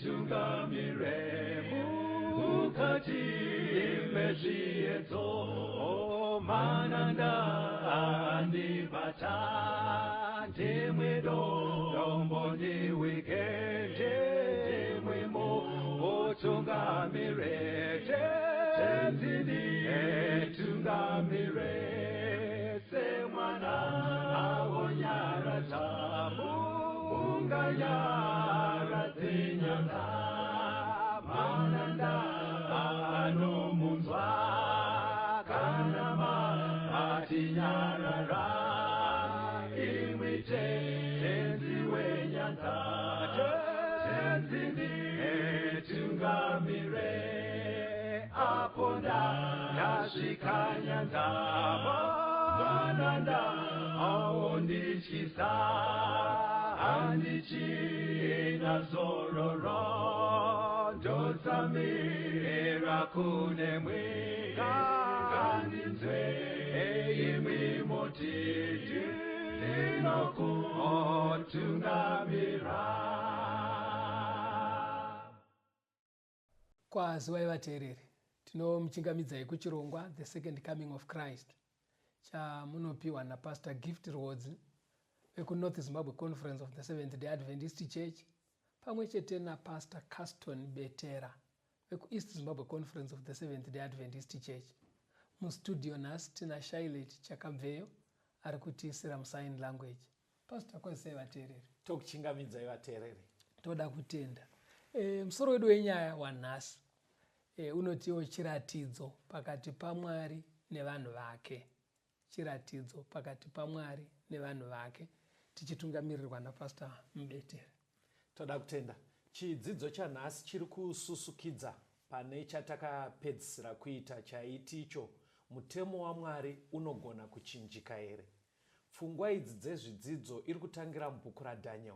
Tungamire mukati mezviedzo mananda andibata ndimwedo domboni wikende ndimwimo otungamire tenzini tungamire semwana awonyara tabu unganyara zinyanga mananda anomunzwa kanama atinyarara imwite tenzi wenyanza tenzini tungamire aponda yasvika nyanza mananda aondityisa andichina zororo ndotsamira kune mwika ngandinzwe imwi motiti ndinokutungamira. Kwaziwai vateereri, tinomuchingamidzai kuchirongwa The Second Coming of Christ chamunopiwa naPastor Gift Rwodzi vekuNorth Zimbabwe Conference of the Seventh-day Adventist Church pamwe chete naPastor Caston Betera vekuEast Zimbabwe Conference of the Seventh-day Adventist Church. Mustudio nhasi tina Scarlet chakabveyo ari kutiisira musign language. Pastor, kwazisai vateereri? Tokuchingamidzai vateereri. Toda kutenda. Musoro wedu wenyaya wanhasi unotiwo chiratidzo pakati paMwari nevanhu vake. Chiratidzo pakati paMwari nevanhu vake, tichitungamirirwa naPastor Betera. Toda kutenda. Chidzidzo chanhasi chiri kususukidza pane chatakapedzisira kuita chaiti icho mutemo waMwari unogona kuchinjika here. Pfungwa idzi dzezvidzidzo iri kutangira mubhuku raDhaniel.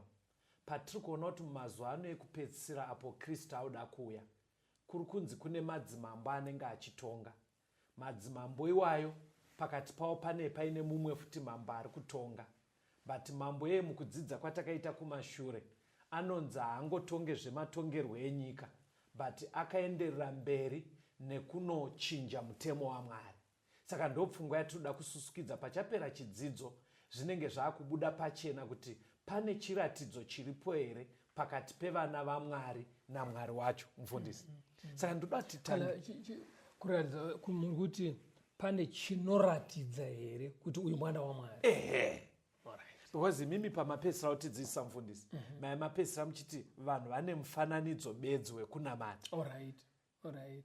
Patiri kuona kuti mumazuva ano ekupedzisira apo Kristu auda kuuya, kuri kunzi kune madzimambo anenge achitonga. Madzimambo iwayo pakati pavo paine mumwe futi mambo ari kutonga. But mambo mukudzidza kwatakaita kumashure anonzi haangotonge zvematongerwo enyika, but akaenderera mberi nekunochinja mutemo waMwari. Saka ndopfungwa yatinoda kususukidza pachapera chidzidzo zvinenge zvaakubuda pachena kuti pane chiratidzo chiripo here pakati pevana vaMwari naMwari wacho, mufundisi. Saka ndoda kuratidza kuti pane chinoratidza here kuti uyu mwana waMwari. Because mimi pamapesira utidzidzisa mufundisi, mapesira muchiti vanhu vane mufananidzo bedzi wekunamata.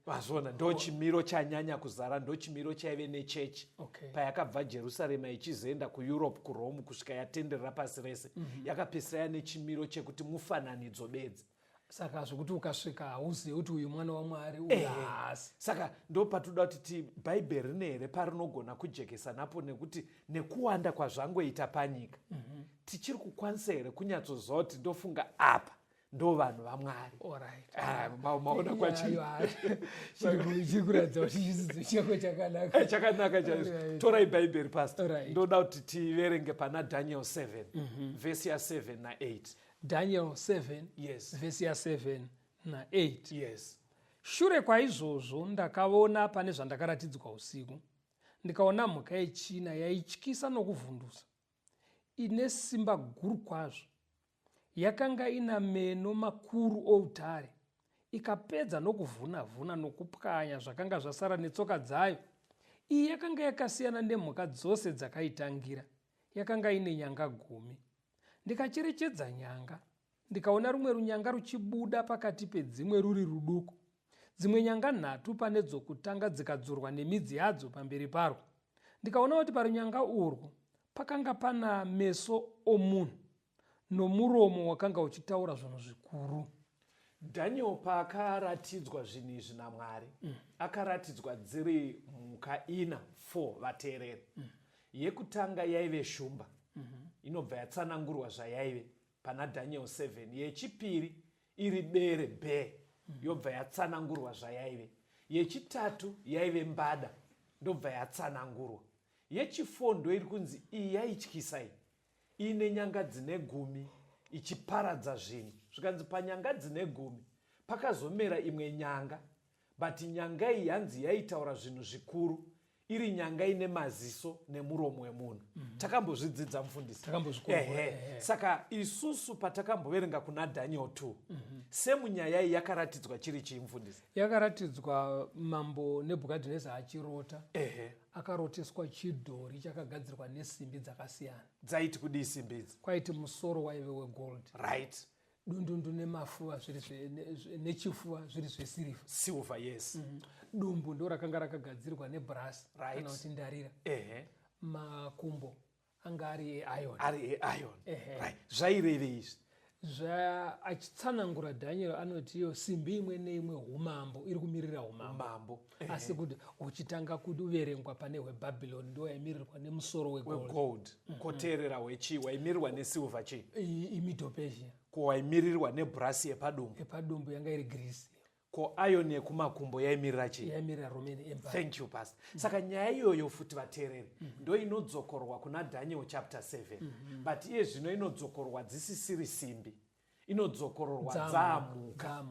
Vazvona ndo chimiro chanyanya kuzara, ndo chimiro chaive nechechi. Payakabva Jerusarema ichizoenda kuEurope, kuRome, kusvika yatenderera pasi rese, yakapesira yane chimiro chekuti mufananidzo bedzi. Saka zvokuti ukasvika hauzivi kuti uyu mwana waMwari uyasi. Saka ndo patoda kuti bhaibheri rine here parinogona kujekesa napo, nekuti nekuwanda kwazvangoita panyika tichiri kukwanisa here kunyatsoziva kuti ndofunga apa ndo vanhu vaMwari. Maona chiri kuratidza kuti chidzidzo chako chakanaka. Chakanaka chaizvo. Torai bhaibheri pastor. Ndoda kuti tiverenge pana Daniel 7 vhesi ya7 na8. Daniel 7 yes. vhesi ya7 na8. Yes. Shure kwaizvozvo ndakaona pane zvandakaratidzwa usiku, ndikaona mhuka yechina yaityisa nokuvhundusa, ine simba guru kwazvo. Yakanga ina meno makuru outare, ikapedza nokuvhuna-vhuna nokupwanya zvakanga zvasara netsoka dzayo. Iyi yakanga yakasiyana nemhuka dzose dzakaitangira, yakanga ine nyanga 10. Ndikacherechedza nyanga, ndikaona rumwe runyanga ruchibuda pakati pedzimwe ruri ruduku. Dzimwe nyanga 3 pane dzokutanga dzikadzurwa nemidzi yadzo pamberi parwo. Ndikaona kuti parunyanga urwu pakanga pana meso omunhu nomuromo wakanga uchitaura zvinhu zvikuru. Daniel paakaratidzwa zvinhu izvi naMwari, akaratidzwa dziri mhuka 4 vateereri. Yekutanga yaive shumba, inobva yatsanangurwa zvayaive pana Daniel 7. Yechipiri iri bere bear, yobva yatsanangurwa zvayaive. Yechitatu yaive mbada, ndobva yatsanangurwa. Yechifondo iri kunzi iyi yaityisa iyi, ine nyanga dzine 10, ichiparadza zvinhu. Zvikanzi panyanga dzine 10 pakazomera imwe nyanga, but nyanga iyi hanzi yaitaura zvinhu zvikuru, iri nyanga ine maziso nemuromo wemunhu. Takambozvidzidza mufundisi. Saka isusu patakamboverenga kuna Daniel 2, semunyaya iyi yakaratidzwa chiri chii mufundisi? Yakaratidzwa mambo Nebhukadhineza achirota. Akaroteswa chidhori chakagadzirwa nesimbi dzakasiyana. Dzaiti kudii simbi idzi? Kwaiti musoro waive wegold. Right. Dundundu nemafuva nechifuva zviri zvesirivha. Silver, yes. Dumbu ndo rakanga rakagadzirwa nebrass. Right. Kana kuti ndarira. Makumbo anga ari eiron. Right. Zvaireve izvi. Achitsanangura Daniel anoti iyo simbi imwe neimwe umambo iri kumirira umambo. Asi kuti uchitanga kuti uverengwa pane hweBhabhiloni ndo yaimirirwa nemusoro wegold. Koteerera hwechi waimirirwa nesilver chi? Middle Persia. Ko waimirirwa nebrass yepadumbu? Yepadumbu yanga iri Greece. Ko iron yekumakumbo yaimirira chi? Yaimirira Roman Empire. Thank you, Pastor. Saka nyaya iyoyo futi vateereri ndo inodzokorwa kuna Daniel chapter 7. But iye zvino inodzokorwa dzisisiri simbi, inodzokororwa dzamuka.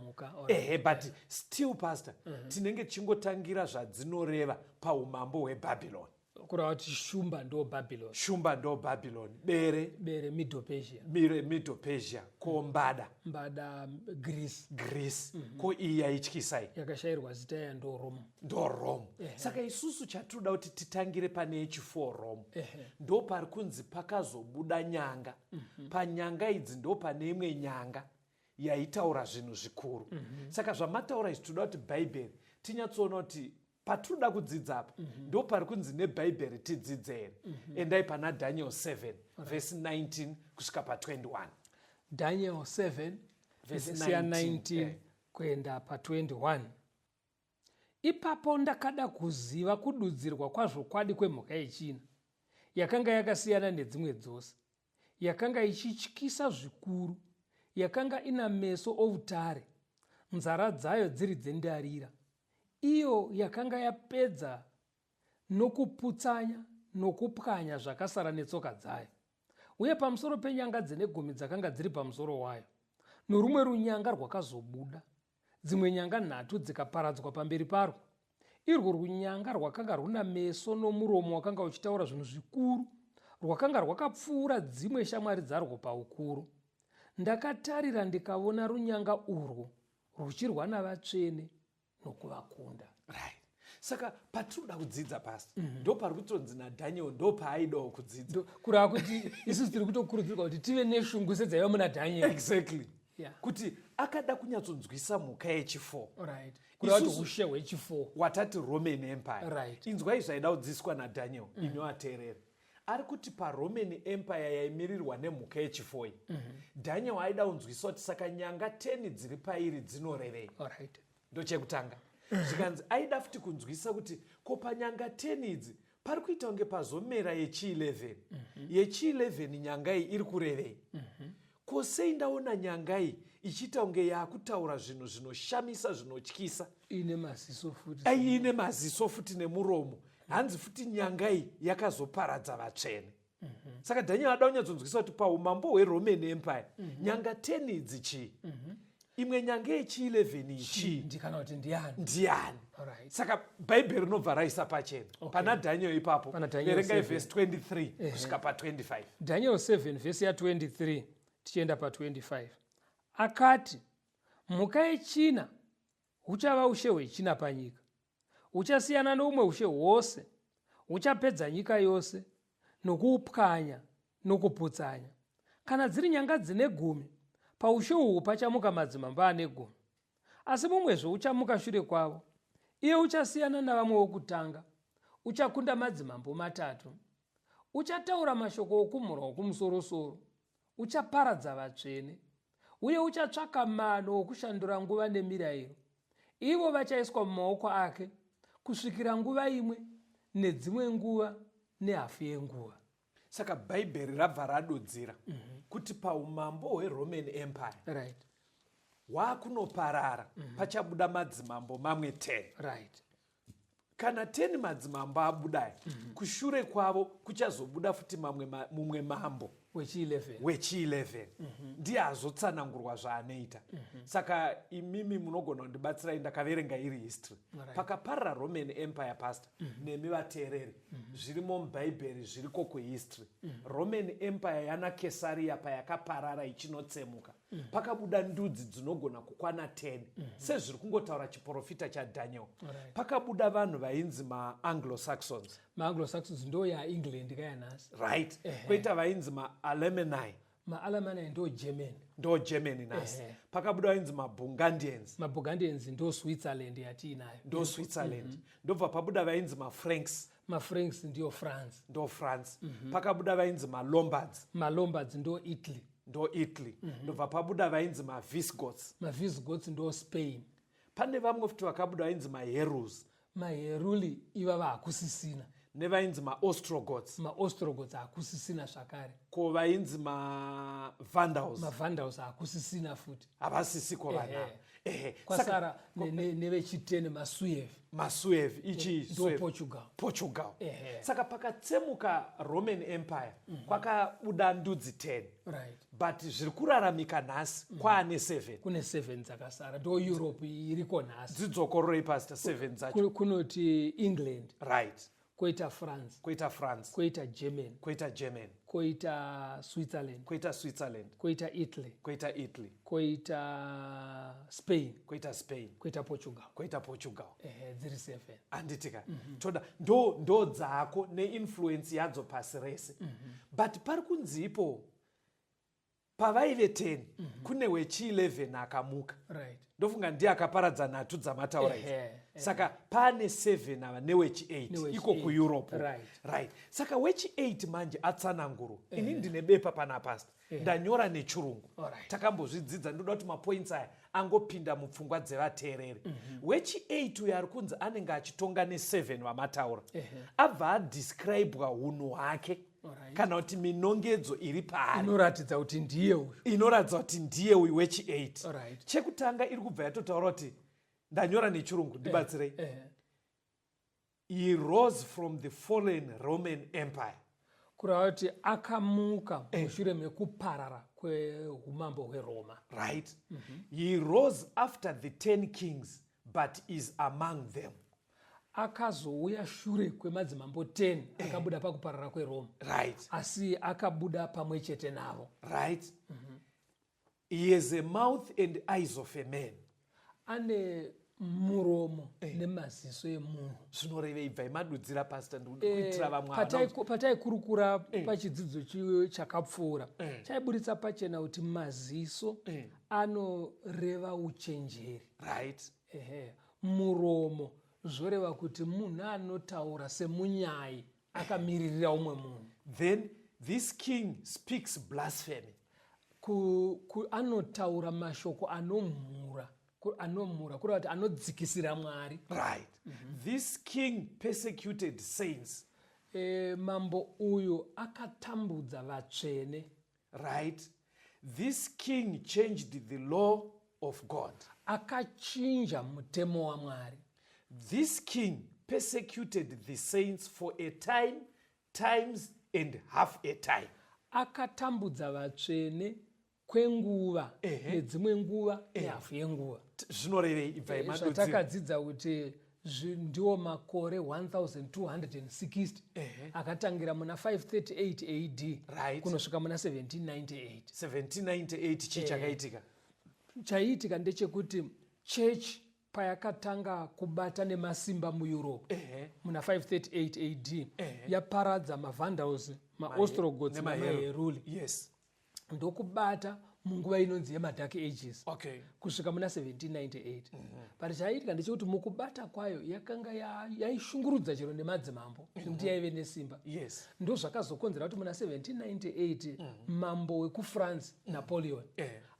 But still, Pastor, tinenge chingotangira zvadzinoreva paumambo hweBhabhiloni. Kurava kuti shumba ndo Babylon. Shumba ndo Babylon. Bere Middle Persia. Middle Persia. Ko mbada Greece. Ko iyi yaityisai yakashayirwa zita yayo ndo Rome. Saka isusu chatinoda kuti titangire pane H4 Rome. Ndo pari kunzi pakazobuda nyanga. Panyanga idzi ndo pane imwe nyanga yaitaura zvinhu zvikuru. Saka zvamataura izvi tinoda kuti Bhaibheri tinyatsoona kuti patinoda kudzidza apa ndo pari kunzi neBhaibheri tidzidzere. Endai pana Daniel 7 verse 19 kusvika pa21. Daniel 7 verse 19 kuenda pa21. Ipapo ndakada kuziva kududzirwa kwazvokwadi kwemhuka yechina, yakanga yakasiyana nedzimwe dzose, yakanga ichityisa zvikuru, yakanga ina meso outare, nzara dzayo dziri dzendarira, iyo yakanga yapedza nokuputsanya nokupwanya zvakasara netsoka dzayo. Uye pamusoro penyanga dzine 10 dzakanga dziri pamusoro wayo, norumwe runyanga rwakazobuda, dzimwe nyanga 3 dzikaparadzwa pamberi parwo. Irwo runyanga rwakanga runa meso nomuromo wakanga uchitaura zvinhu zvikuru, rwakanga rwakapfuura dzimwe shamwari dzarwo paukuru. Ndakatarira ndikaona runyanga urwo ruchirwa navatsvene nokuvakunda. Right. Saka patinoda kudzidza pasi ndo pari kutonzi naDaniel ndo paaidawo kudzidza. Kurava kuti isusu tiri kutokurudzirwa kuti tive neshungu sedzaiva muna Daniel. Exactly. Kuti akada kunyatsonzwisa mhuka yechi4. Right. Kurava kuti ushe hwechi4 watati Roman Empire. Right. Inzwai zvaida kudzidziswa naDaniel inoateerera. Ari kuti paRoman Empire yaimirirwa nemhuka yechi4. Daniel aida kunzwisa kuti saka nyanga 10 dziri pairi dzinorevei. Alright. Ndo chekutanga. Zvikanzi aida futi kunzwisa kuti ko panyanga 10 idzi pari kuita kunge pazomera yechi11. Yechi11 nyanga iyi iri kurevei. Ko sei ndaona nyanga iyi ichiita kunge yakutaura zvinhu zvinoshamisa zvinotyisa. Ine maziso futi. Ine maziso futi nemuromo. Hanzi futi nyanga iyi yakazoparadza vatsvene. Saka Daniel ada kunyatsonzwisa kuti paumambo hweRoman Empire nyanga 10 idzi chii? Imwe nyanga yechi11 ichi ndikana kuti ndiani. Saka Bhaibheri rinobva raisa pachena. Pana Daniel ipapo verengai verse 23 kusvika pa25. Daniel 7 verse ya23 tichienda pa25. Akati, mhuka yechina huchava ushe hwechina panyika, huchasiyana noumwe ushe hwose, huchapedza nyika yose nokuupwanya nokuputsanya. Kana dziri nyanga dzine 10, paushe uhu pachamuka madzimambo ane 10. Asi mumwezve uchamuka shure kwavo. Iye uchasiyana navamwe wokutanga, uchakunda madzimambo 3. Uchataura mashoko okumhura okumusoro-soro, uchaparadza vatsvene, uye uchatsvaka mano okushandura nguva nemirayiro. Ivo vachaiswa mumaoko ake kusvikira nguva imwe nedzimwe nguva nehafu yenguva. Saka Bhaibheri rabva radodzera kuti paumambo hweRoman Empire Right. wakunoparara pachabuda madzimambo mamwe 10. Right. Kana 10 madzimambo abudai kushure kwavo kuchazobuda futi mumwe mambo wechi11 ndiye azotsanangurwa zvaanoita. Saka imimi munogona kundibatsirai, ndakaverenga iri history. Pakaparara Roman Empire pastor nemi vateereri, zvirimo mubhaibheri zviriko kuhistory. Roman Empire yana Kesaria payakaparara ichinotsemuka, pakabuda ndudzi dzinogona kukwana 10 sezviri kungotaura chiprofita chaDaniel. Pakabuda vanhu vainzi maAnglo-Saxons. MaAnglo-Saxons ndo yaEngland kayanhasi, right? Koita vainzi maAlemani. MaAlemani ndo Germany nasi. Pakabuda vainzi maBurgundians. MaBurgundians ndo Switzerland yatiinayo. Ndo Switzerland. Ndobva pabuda vainzi maFranks. MaFranks ndio France. Pakabuda vainzi maLombards. MaLombards ndo Italy. Ndobva pabuda vainzi maVisigoths. MaVisigoths ndo Spain. Pane vamwe futi vakabuda vainzi maHeruli. MaHeruli ivava hakusisina. Nevainzi maOstrogoths. MaOstrogoths hakusisina zvakare. Ko vainzi maVandals. MaVandals hakusisina futi. Havasisiko vana. Kwasara nevechitene maSuev ichi ndo Portugal. Saka pakatsemuka Roman Empire kwakabuda ndudzi 10. Right. But zviri kuraramika nhasi kwaane 7. Kune 7 dzakasara. Ndo Europe iriko nhasi. Dzidzokororei pastor 7 dzacho. Kunoti England. Right. Koita France. Koita German. Koita Switzerland. Koita Italy. Koita Spain. Koita Portugal. Dziri 7. Anditika. Toda ndo dzako neinfluence yadzo pasi rese. But pari kunzipo pavaive 10 kune wechi11 akamuka. Right. Ndofunga ndiye akaparadza nhatu dzamataura idzi. Saka pane 7 ava newechi8 iko kuEurope. Right. Saka wechi8 manje atsananguro. Ini ndine bepa pana pasta. Ndanyora nechirungu. Takambozvidzidza, ndoda kuti mapoints aya angopinda mupfungwa dzevateereri. Wechi8 uyo ari kunzi anenge achitonga ne7 vamataura. Abva adescribwa unhu hwake. Kana kuti minongedzo iri paari inoratidza kuti ndiye uyu wechi8. Chekutanga iri kubva yatotaura kuti, ndanyora nechirungu, ndibatsirei. He rose from the fallen Roman Empire. Kureva kuti akamuka mushure mekuparara kweumambo hweRoma. Right. He rose after the 10 kings but is among them. Akazouya shure kwemadzimambo 10 akabuda pakuparara kweRoma. Right. Asi akabuda pamwe chete navo. Right. He has a mouth and eyes of a man. Ane muromo nemaziso emunhu. Zvinorevei? Bva imadudzira pastor, ndikuitira vamwe pataikurukura pachidzidzo chakapfuura chaiburitsa pachena kuti maziso anoreva uchenjeri. Right. Muromo zvoreva kuti munhu anotaura semunyai akamiririra umwe munhu. Then this king speaks blasphemy. Anotaura mashoko anomhura kureva kuti anodzikisira Mwari. Right. This king persecuted saints. Mambo uyu akatambudza vatsvene. Right. This king changed the law of God. Akachinja mutemo waMwari. This king persecuted the saints for a time, times and half a time. Akatambudza vatsvene kwenguva nedzimwe nguva nehafu yenguva. Zvinorevei? Ibva imadudzira. Zvatakadzidza kuti ndiwo makore 1260 akatangira muna 538 AD kunosvika muna 1798. Chii chakaitika? Chaiitika ndechekuti church payakatanga kubata nemasimba muEurope muna 538 AD yaparadza maVandals, maOstrogoths nemaHeruli. Yes. Ndokubata munguva inonzi yeMadark Ages. Okay. Kusvika muna 1798. But chaiitika ndechekuti mukubata kwayo yakanga yaishungurudza chero nemadzimambo kuti yaive nesimba. Yes. Ndo zvakazokonzera kuti muna 1798 mambo wekuFrance Napoleon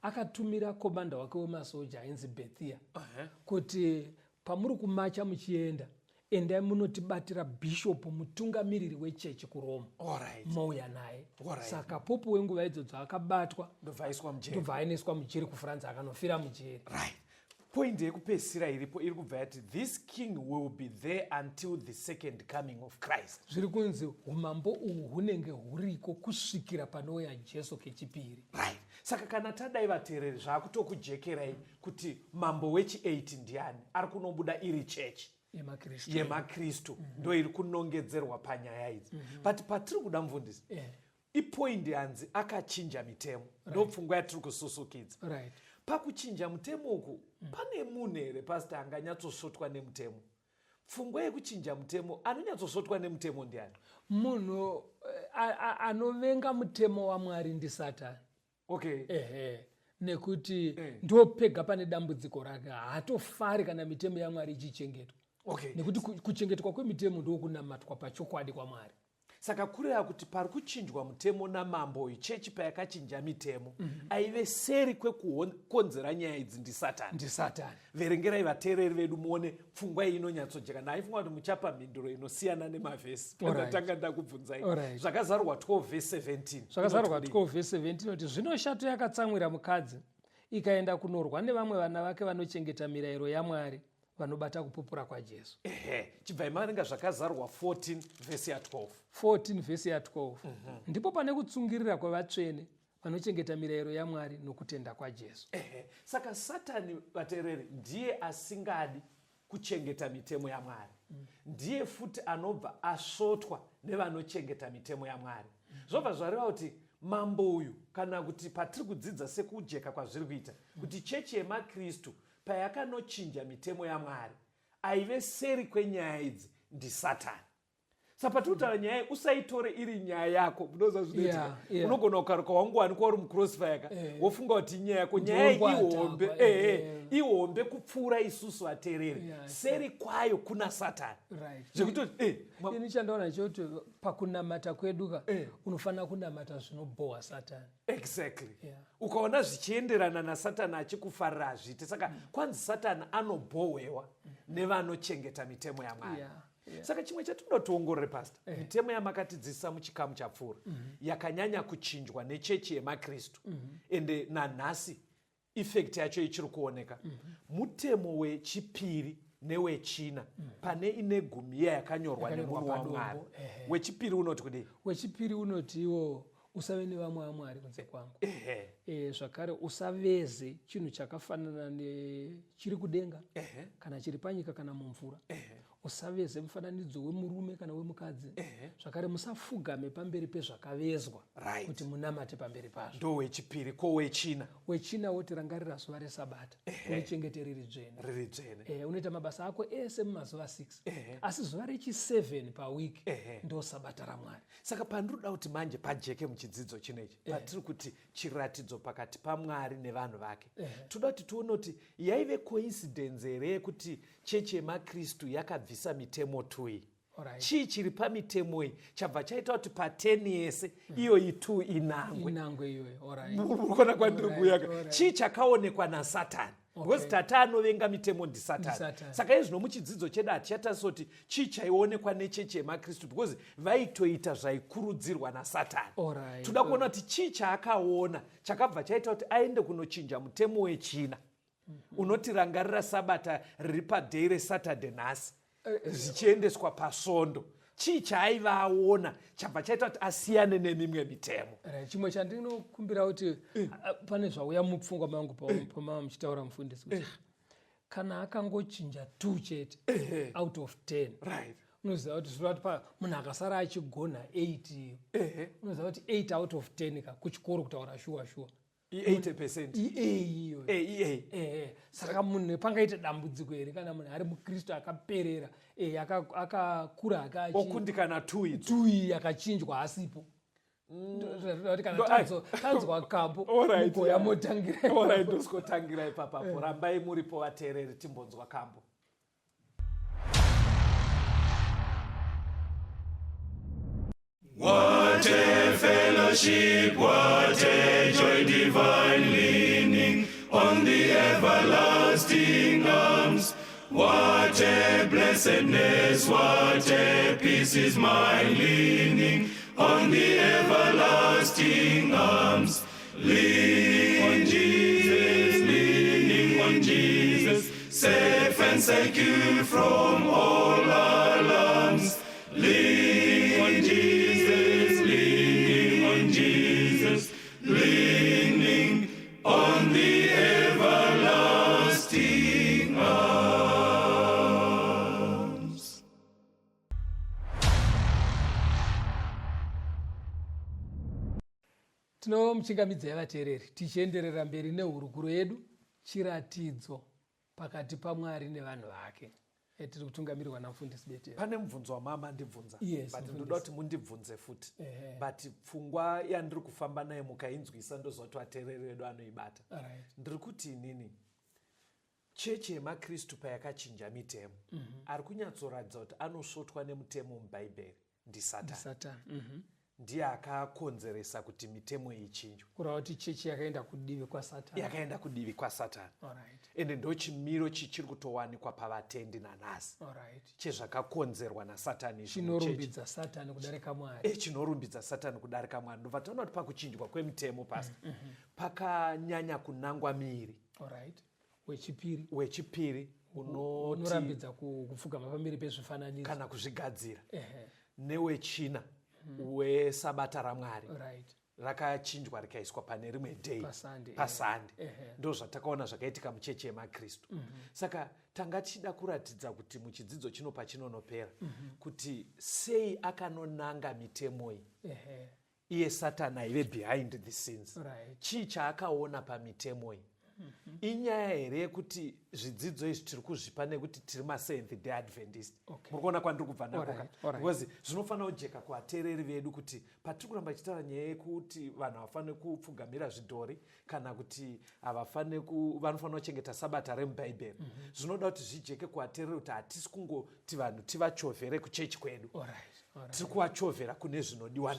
akatumira komanda wake wemasoja ainzi Betera kuti pamuri kumacha muchienda endai munotibatira bishop mutungamiriri wechechi kuRoma. Mouya naye. Saka popu wenguva idzodzo akabatwa ndobva aiswa mujeri kuFrance akanofira mujeri. Right. point yekupedzisira iripo iri kubva yati this king will be there until the second coming of Christ. zviri kunzi umambo uhu hunenge huriko kusvikira panouya Jesu kechipiri. Right. Saka kana tadai vateereri zvaakutokujekerai kuti mambo wechi8 ndiani ari kunobuda iri chechi yemakristu ndo iri kunongedzerwa panyaya idzi. But patiri kuda mufundisi ipoindi hanzi akachinja mitemo ndo pfungwa yatiri kususukidza. Pakuchinja mutemo uku pane munhu here pastor anganyatsosvotwa nemutemo? Pfungwa yekuchinja mutemo anonyatsosvotwa nemutemo ndiani? Munhu anovenga mutemo waMwari ndi Satani. Okay. Nekuti ndo pega pane dambudziko rake, haatofari kana mitemo yaMwari ichichengetwa. Okay. Nekuti kuchengetwa kwemitemo ndo kunamatwa pachokwadi kwaMwari. Saka kureva kuti pari kuchinjwa mutemo namambo ichechi payakachinja mitemo aive seri kwekukonzera nyaya idzi ndi Satani. Verengerai vateereri vedu muone pfungwa iyi inonyatsojeka. Ndaifunga kuti muchapa mhinduro inosiyana nemavhesi. Ndatanga ndakubvunzai. Zvakazarwa 12 verse 17. Zvakazarwa 12 verse 17 kuti zvino shato yakatsamwira mukadzi ikaenda kunorwa nevamwe vana vake vanochengeta mirayiro yaMwari vanobata kupupura kwaJesu. Chibva imarenga zvakazarwa 14 verse ya 12. 14 verse ya 12. Ndipo pane kutsungirira kwavatsvene vanochengeta mirayiro yaMwari nokutenda kwaJesu. Saka Satani vateereri ndiye asingadi kuchengeta mitemo yaMwari. Ndiye futi anobva asvotwa nevanochengeta mitemo yaMwari. Zvobva zvareva kuti mambo uyu kana kuti patiri kudzidza sekujeka kwazviri kuita kuti chechi yemakristu payakanochinja mitemo yaMwari aive seri kwenyaya idzi ndi Satani. Saka patutaura nyaya usaitore iri nyaya yako munoza zvinoitika. Unogona kukaruka wangu wani kwa uri mucrossfire wofunga kuti nyaya yako nyaya ihombe ihombe kupfuura isusu vateereri. Seri kwayo kuna Satani. Zvekuti ini chandaona choti pakunamata kweduka unofanira kunamata zvinobohwa Satani. Exactly. Ukaona zvichienderana naSatani achikufarira azvite. Saka kwanzi Satani anobohwewa nevanochengeta mitemo yaMwari. Saka chimwe chatinoda tiongorore pastor mitemo yamakatidzidzisa muchikamu chapfuura yakanyanya kuchinjwa nechechi yemakristu ende nanhasi effect yacho ichiri kuoneka mutemo wechipiri newechina pane ine gumiya yakanyorwa nemunhu waMwari. Wechipiri unoti kudii? Wechipiri unoti iwo usave nevamwe vaMwari kunze kwangu. Zvakare usaveze chinhu chakafanana nechiri kudenga kana chiri panyika kana mumvura. Usaveze mufananidzo wemurume kana wemukadzi. Zvakare musafugame pamberi pezvakavezwa kuti munamate pamberi pazvo. Ndo wechipiri. Ko wechina? Wechina woti rangarira zuva reSabata urichengete riri dzvene. Unoita mabasa ako ese mumazuva 6 asi zuva rechi7 pawiki ndo Sabata raMwari. Saka pandinoda kuti manje pajeke muchidzidzo chinechi patiri kuti chiratidzo pakati paMwari nevanhu vake toda kuti tione kuti yaive coincidence here kuti chechi yemakristu yakabvisa mitemo 2 chii chiri pamitemo iyi chabva chaita kuti pa10 yese iyo i2 inangwe iyoyo. Ukona kwandiri kuyaka chii chakaonekwa naSatani. Because tata anovenga mitemo ndi Satani. Saka izvino muchidzidzo chedu hatichatarisa kuti chii chaionekwa nechechi yemakristu because vaitoita zvaikurudzirwa naSatani. Toda kuona kuti chii chaakaona chakabva chaita kuti aende kunochinja mutemo wechina unotirangarira Sabata riri padhei reSaturday nhasi zvichiendeswa pasvondo. Chii chaaiva aona chabva chaita kuti asiyane nemimwe mitemo. Chimwe chandinokumbira kuti pane zvauya mupfungwa mangu pamama muchitaura mufundisi kuti kana akangochinja 2 chete out of 10 unoziva kuti zviri kuti munhu akasara achigona 8 unoziva kuti 8 out of 10 kuchikoro kutaura shuwa 80%. Saka munhu pangaita dambudziko here kana munhu ari mukristu akaperera akakura akakundikana 2 yakachinjwa asipo. Kana tanzwa kambo mugoya motangira. Ndoskotangira ipapapo. Rambai muripo vateereri timbonzwa kambo. What a fellowship, what a joy divine leaning on the everlasting arms. What a blessedness, what a peace is mine leaning on the everlasting arms. Leaning on Jesus, leaning on Jesus. save you from all alarms. Lean on Jesus, leaning on Jesus, leaning on the everlasting arms. Tinomuchingamidza vateereri tichienderera mberi nehurukuro yedu chiratidzo pakati paMwari nevanhu vake. Tiri kutungamirirwa namufundisi Betera. Pane mubvunzo wamama ndibvunza, Yes, but ndoda kuti mundibvunze futi. But pfungwa yandiri kufamba naye mukainzwisa ndozoti vateereri vedu anoibata. Ndiri kuti inini chechi yemakristu payakachinja mitemo, ari kunyatsoratidza kuti anosvotwa nemutemo mubhaibheri ndisatani. Ndiye akakonzeresa kuti mitemo ichinjwe. Kureva kuti chechi yakaenda kudivi kwasatani. Yakaenda kudivi kwasatani. Ende ndo chimiro chichiri kutowanikwa pavatendi nanhasi. Chezvakakonzerwa nasatani. Chinorumbidza satani kudarika Mwari. Chinorumbidza satani kudarika Mwari. Ndobva taona kuti pakuchinjwa kwemitemo pasi pakanyanya kunangwa miiri. Wechipiri unorambidza kupfugama pamberi pezvifananidzo kana kuzvigadzira. Newechina wesabata raMwari rakachinjwa rikaiswa pane rimwe dei pasande. Ndo zvatakaona zvakaitika muchechi yemakristu. Saka tanga tichida kuratidza kuti muchidzidzo chino pachinonopera kuti sei akanonanga mitemo iyi iye satani aive behind the scenes. Chii chaakaona pamitemo iyi? Inyaya here yekuti zvidzidzo izvi tiri kuzvipa nekuti tiri maSeventh Day Adventist. Muri kuona kwandiri kubva nakoka, because zvinofanira kujeka kuvateereri vedu kuti patiri kuramba chitaura nyaya yekuti vanhu havafaniri kupfugamira zvidhori kana kuti vanofanira kuchengeta sabata remubhaibheri. Zvinoda kuti zvijeke kuvateereri kuti hatisi kungoti vanhu tivachovhere kuchechi kwedu, tiri kuvachovhera kune zvinodiwa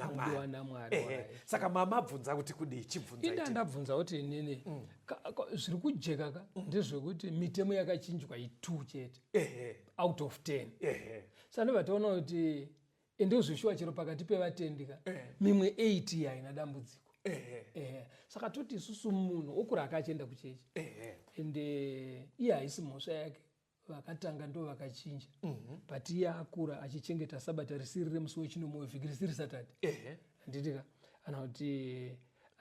naMwari. Saka mamabvunza kuti kudii? Chibvunza ida ndabvunza kuti inini zviri kujeka ndezvekuti mitemo yakachinjwa i2 chete out of 10. Sanobva taona kuti endozvishuwa chero pakati pevatendika mimwe 8 yaina dambudziko. Saka toti isusu munhu okura akachienda kuchechi ende iye haisi mhosva yake, vakatanga ndo vakachinja. But iye akura achichengeta sabata risiri remusi wechinomwe wevhiki risiri Saturday. Handitika kana kuti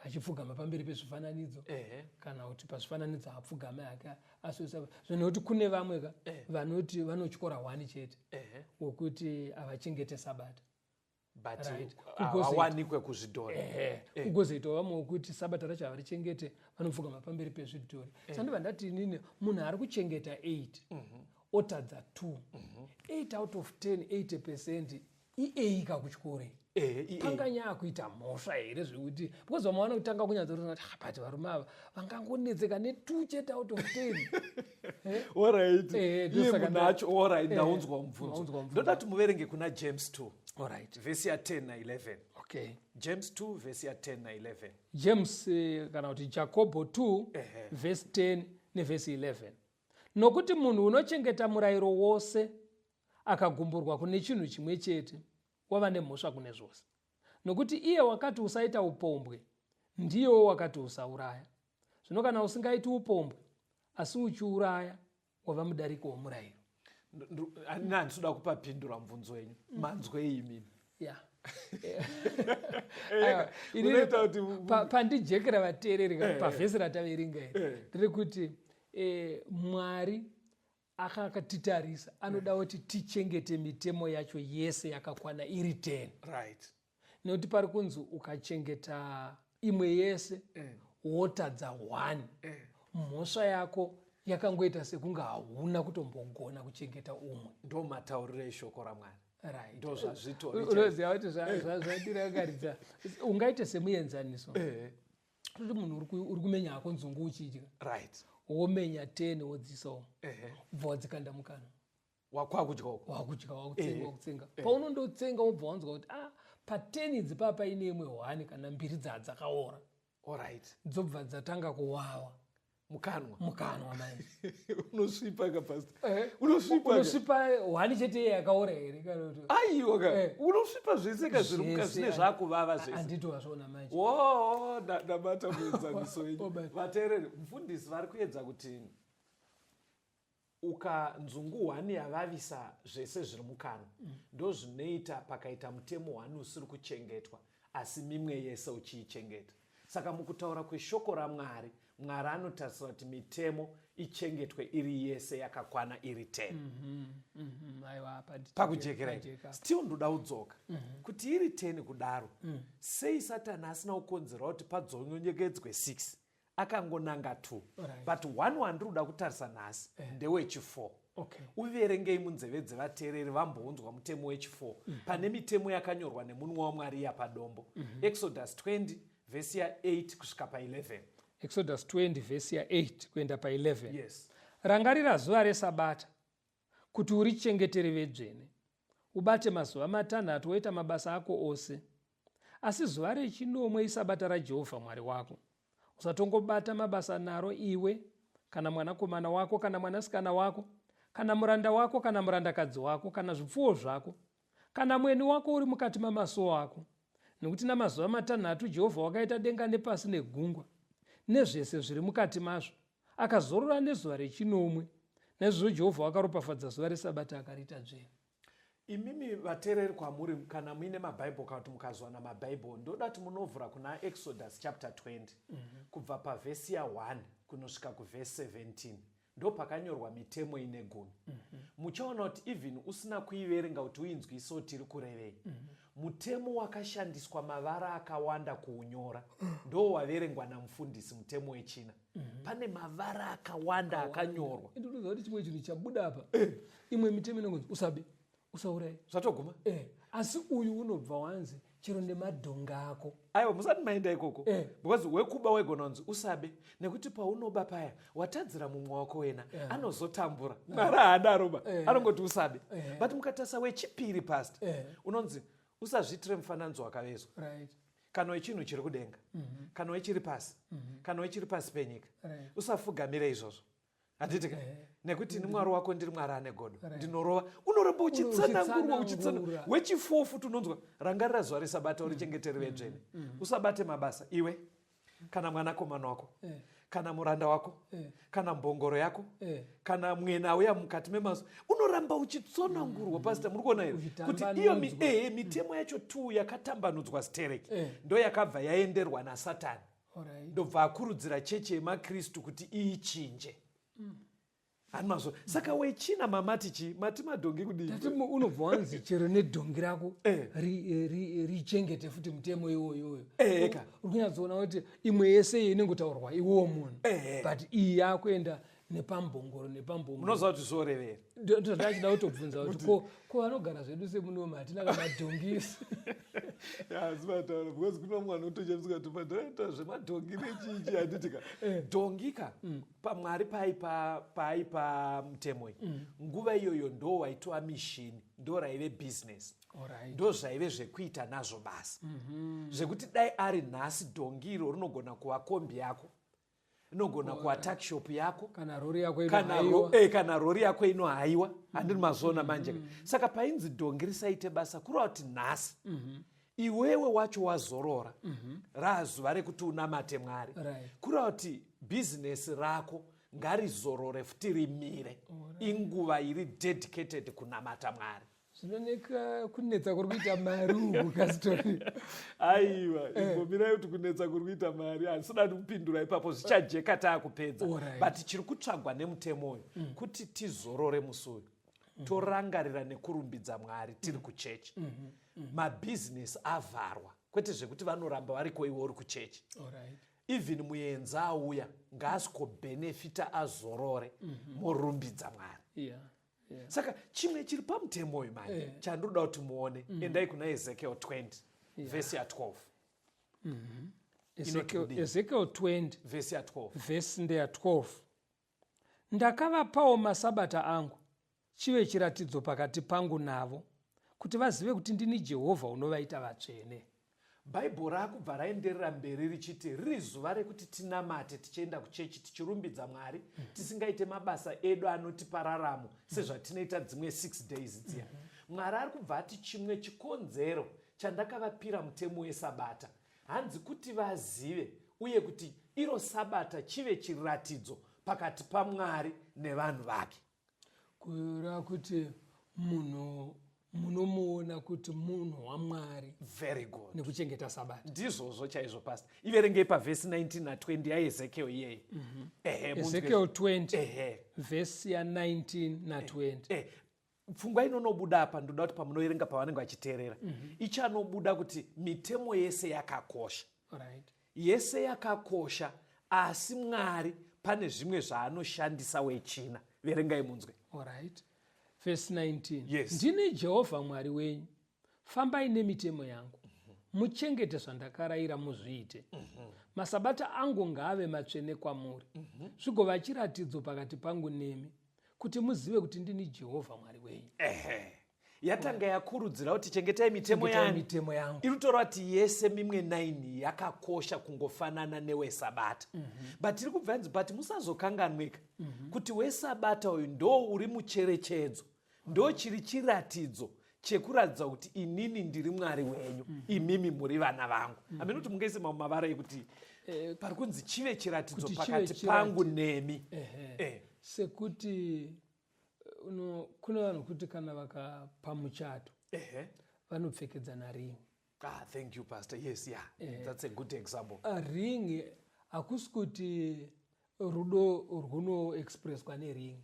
achipfugama pamberi pezvifananidzo kana kuti pazvifananidzo hapfugame hake asoisa. Zvinoti kune vamwe vanoti vanotyora 1 chete wekuti havachengete sabata awanikwe kuzvidhori. Kugozoitawo vamwe wekuti sabata racho havarichengete vanopfugama pamberi pezvidhori. Sandobva ndati inini munhu ari kuchengeta 8 otadza 2, 8 out of 10, 80% ieika kutyore. Panganyaya kuita mhosva here zvekuti because vamawana kutanga kunyatsorona kuti but varume ava vangangonetseka ne2 chete out of 10. Alright. Iye munacho. Alright, ndaunzwa mubvunzo. Ndoda kuti muverenge kuna James 2. Alright. Vesi ya 10 na 11. Okay. James 2 vesi ya 10 na 11. James kana kuti Jacobo 2 vesi 10 nevesi 11. Nokuti munhu unochengeta murayiro wose akagumburwa kune chinhu chimwe chete wava nemhosva kune zvose. Nokuti iye wakati usaita upombwe ndiyewo wakati usauraya. Zvino kana usingaiti upombwe asi uchiuraya wava mudariki womurayiro. Handinoda kupa pindura mubvunzo wenyu. Manzwe iyi mimi. Pandijekera vateereri pavhesi rataverenga iri ndiri kuti Mwari akatitarisa anoda kuti tichengete mitemo yacho yese yakakwana iri 10. Nekuti pari kunzi ukachengeta imwe yese wotadza 1 mhosva yako yakangoita sekunge hauna kutombogona kuchengeta umwe. Ndo matauriro eshoko raMwari. Ndo unoziva kuti zvadiraakaridza ungaite semuenzaniso kuti munhu uri kumenya hako nzungu uchidya womenya 10 wodzisawo ubva wadzikanda mukana wakutsenga paunondotsenga ubva wanzwa kuti pa10 idzi papa ine imwe 1 kana 2 dzadzakaora dzobva dzatanga kuwawa mukanwa manje. Unosvipa kapasta. Unosvipa 1 chete yakaora here kana kuti aiwa unosvipa zvese kazviri mukazvine zvakuvava zvese. Andito wazvona manje. Ndabata muenzaniso wenyu. Vateereri, mufundisi vari kuedza kuti ukanzungu 1 yavavisa zvese zviri mukanwa ndo zvinoita pakaita mutemo 1 usiri kuchengetwa asi mimwe yese uchiichengeta. Saka mukutaura kweshoko raMwari, Mwari anotarisira kuti mitemo ichengetwe iri yese yakakwana iri 10. Pakujekera still ndoda udzoka kuti iri 10 kudaro sei Satani asina kukonzera kuti padzonyongedzwe 6 akangonanga 2 but one wandiri kuda kutarisa nhasi ndewechi4. Uverengei munzeve dzevateereri vambounzwa mutemo wechi4 pane mitemo yakanyorwa nemunhu waMwari yapadombo. Exodus 20 vhesi ya8 kusvika pa11. Exodus 20 vhesi ya8 kuenda pa11. Yes. Rangarira zuva reSabata kuti urichengetere vedzvene, ubate mazuva 6 woita mabasa ako ose. Asi zuva rechinomwe iSabata raJehovha Mwari wako. Usatongobata mabasa naro iwe kana mwanakomana wako kana mwanasikana wako kana muranda wako kana murandakadzi wako kana zvipfuwo zvako kana mweni wako uri mukati mamasuo ako. Nekuti namazuva 6 Jehovha wakaita denga nepasi negungwa nezvese zviri mukati mazvo, akazorora nezuva rechinomwe. Naizvozvo Jehovha wakaropafadza zuva reSabata akariita dzvene. Imimi vateereri kwamuri kana muine mabhaibheri kana kuti mukazwana mabhaibheri ndoda kuti munovhura kuna Exodus chapter 20 kubva pavhesi ya1 kunosvika kuvhesi 17 ndo pakanyorwa mitemo ine gumi. Muchaona kuti even usina kuiverenga kuti uinzwise tiri kurevei. Mutemo wakashandiswa mavara akawanda kuunyora ndo waverengwa namufundisi mutemo wechina. Pane mavara akawanda akanyorwa. Ndinoziva kuti chimwe chinhu chabuda apa imwe mitemo inonzi usabe usaurayi zvatoguma asi uyu unobva wanzi chero nemadhonga ako. Aiwa musati maenda ikoko because wekuba waigona kunzi usabe nekuti paunoba paya watadzira mumwe wako wena anozotambura. Mwari haadaroba anongoti usabe. But mukatasa wechipiri past unonzi usazviitire mufananidzo wakavezwa kana wechinhu chiri kudenga kana wechiri pasi kana wechiri pasi penyika usafugamire izvozvo. Handiti nekuti ni Mwari wako ndiri Mwari ane godo ndinorova. Unoramba uchitsanangurwa wechi4 futi unonzwa rangarira zuva reSabata urichengetere vedzvene. Usabate mabasa iwe kana mwanakomana wako kana muranda wako kana mbongoro yako kana mwena uya mukati memazuva. Unoramba uchitsonangurwa pasita. Muri kuona here kuti iyo mitemo yacho 2 yakatambanudzwa stereki ndo yakabva yaenderwa naSatani ndobva akurudzira chechi yemakristu kuti iichinje. Anmazo saka wechina mamati mati madhongi kudii tati unobva wanzi chero nedhongi rako richengete futi mutemo iwoyo ukunyazoona kuti imwe yese inongotaurwa iwowo munhu but iyi yakuenda nepambongoro unoziva kuti zorevera. Ndachida kutobvunza kuti ko vanogara zvedu semunomu hatina kana dhongisi. Zimataura because kuna mwana utochemsika kuti padhaita zvemadhongi nechinji handitika dhongika paMwari paipa mutemo iyi nguva iyoyo ndo waitwa mishini ndo raive business ndo zvaive zvekuita nazvo basa zvekuti dai ari nhasi dhongi iro rinogona kuva kombi yako inogona kuva takshop yako kana rori yako kana rori yako inohaiwa handiri mazona manje. Saka painzi dhongi risaite basa kureva kuti nhasi iwewe wacho wazorora razuva rekuti unamate Mwari kureva kuti bhizinesi rako ngarizorore futi rimire inguva iri dedicated kunamata Mwari. Zvinooneka kunetsa kuri kuita mari uku kasitori. Aiwa imbomirai kuti kunetsa kuri kuita mari handisida kupindura ipapo zvichajeka taakupedza but chiri kutsvagwa nemutemo uyu kuti tizorore musuyo torangarira nekurumbidza Mwari tiri kuchechi. Mabhizinesi avharwa kwete zvekuti vanoramba variko iwe uri kuchechi. Even muenza auya ngaasikobenefita azorore murumbidza Mwari. Saka chimwe chiri pamutemo uyu manje chandinoda kuti muone endai kuna Ezekiel 20 vhesi ya12. Ezekiel 20 vhesi ya12 vhesi ndeya12. Ndakavapawo maSabata angu chive chiratidzo pakati pangu navo kuti vazive kuti ndini Jehovha unovaita vatsvene. Bhaibheri rakubva raenderera mberi richiti riri zuva rekuti tinamate tichienda kuchechi tichirumbidza Mwari tisingaite mabasa edu anotipa raramo sezvatinoita dzimwe 6 days dziya. Mwari ari kubva ati chimwe chikonzero chandakavapira mutemo weSabata hanzi kuti vazive uye kuti iro Sabata chive chiratidzo pakati paMwari nevanhu vake. kureva kuti munhu munomuona kuti munhu waMwari. Very good. Nekuchengeta Sabbath. Ndizvozvo chaizvo pastor. Iverengei pavhesi 19 na20 yaEzekiel iyeyi. Ezekiel 20 vhesi ya19 na20. Pfungwa inonobuda apa ndoda kuti pamunoerenga pavanenge vachiteerera ichanobuda kuti mitemo yese yakakosha. Alright. Yese yakakosha, asi Mwari pane zvimwe zvaanoshandisa wechina. Verengai munzwe. Alright. Verse 19. Yes. Ndini Jehovha Mwari wenyu. Fambai nemitemo yangu. Muchengete zvandakarayira muzviite. Masabata angu ngaave matsvene kwamuri. Zvigova chiratidzo pakati pangu nemi, kuti muzive kuti ndini Jehovha Mwari wenyu. Yatanga yakurudzira kuti chengetai mitemo yangu. Inotaura kuti yese mimwe 9 yakakosha kungofanana neweSabata. But tiri kubvanzi but musazokanganwika kuti weSabata uyu ndo uri mucherechedzo. Ndo chiri chiratidzo chekuratidza kuti inini ndiri Mwari wenyu, imimi muri vana vangu. Ameno kuti mungaise mavara ekuti pari kunzi chive chiratidzo pakati pangu nemi. Sekuti kuna vanhu kuti kana vakapamuchato vanopfekedzana ringi. Thank you pastor. Yes, yeah. That's a good example. Ringi hakusi kuti rudo rwuno expresswa neringi.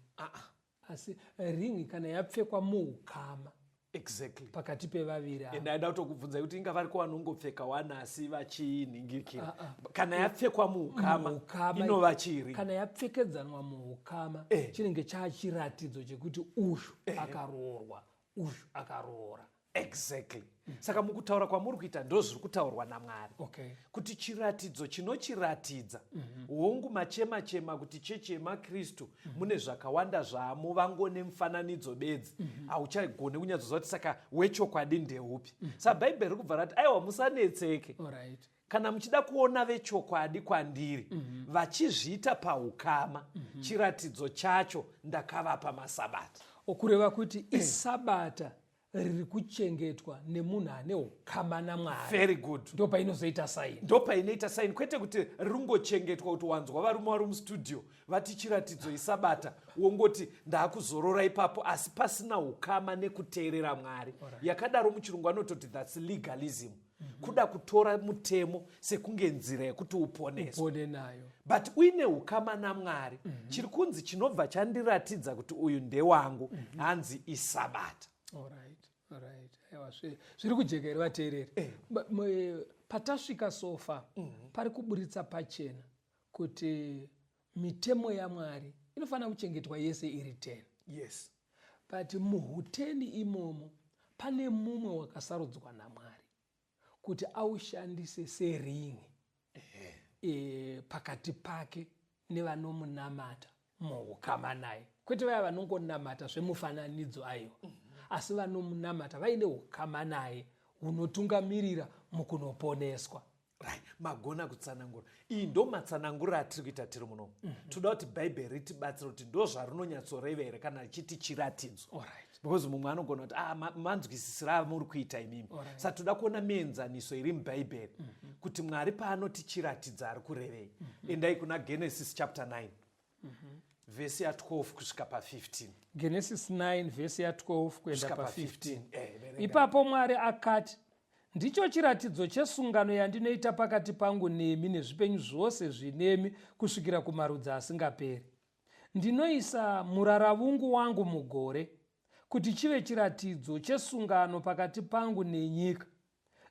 Asi ringi kana yapfekwa muukama. Exactly. Pakati pevaviri ava. Ndaida kutokubvunza kuti inga variko vanongopfeka wanasi vachiningirikira. Kana yapfekwa muukama inova chiri. Kana yapfekedzanwa muukama chinenge chachiratidzo chekuti uyu akaroorwa, uyu akaroora. Exactly. Saka mukutaura kwamuri kuita ndozviri kutaurwa naMwari. Kuti chiratidzo chinochiratidza hongu machema kuti chechi yemaKristu mune zvakawanda zvamo vangone mufananidzo bedzi. Hauchagone kunyatsoziva kuti saka wechokwadi ndeupi. Saka Bhaibheri riri kubva rati aiwa musanetseke. Kana muchida kuona vechokwadi kwandiri vachizviita paukama, chiratidzo chacho ndakavapa maSabata. Okureva kuti iSabata riri kuchengetwa nemunhu ane ukama naMwari. Very good. Ndo painozoita saini. Ndo painoita saini, kwete kuti ringochengetwa kuti wanzwa varume vari mustudio vati chiratidzo iSabata wongoti ndaakuzorora ipapo asi pasina ukama nekuteerera Mwari. Yakadaro muchirungu anototi that's legalism. Kuda kutora mutemo sekunge nzira yekuti uponeswe nayo. But uine ukama naMwari chiri kunzi chinobva chandiratidza kuti uyu ndewangu hanzi iSabata. Alright. Zviri kujekera vateereri. Patasvika sofa pari kuburitsa pachena kuti mitemo yaMwari inofanira kuchengetwa yese iri 10. Yes. But muhuteni imomo pane mumwe wakasarudzwa naMwari kuti aushandise seringi pakati pake nevanomunamata muukama naye. Kwete vaya vanongonamata zvemufananidzo aiwa. Asi vanomunamata vaine ukama naye unotungamirira mukunoponeswa. Magona kutsanangura. Iyi ndo matsanangura atiri kuita tiri muno. Toda kuti Bhaibheri ritibatsira kuti ndo zvarinonyatsoreva here kana richiti chiratidzo. Because mumwe anogona kuti manzwisisira muri kuita imimi. Saka toda kuona mienzaniso iri muBhaibheri kuti Mwari paanoti chiratidza ari kurevei. Endai kuna Genesis chapter 9. Vhesi ya12 kusvika pa15. Genesis 9 vhesi ya12 kuenda pa15. Ipapo Mwari akati, ndicho chiratidzo chesungano yandinoita pakati pangu nemi nezvipenyu zvose zvinemi kusvikira kumarudzi asingaperi. Ndinoisa muraravungu wangu mugore kuti chive chiratidzo chesungano pakati pangu nenyika.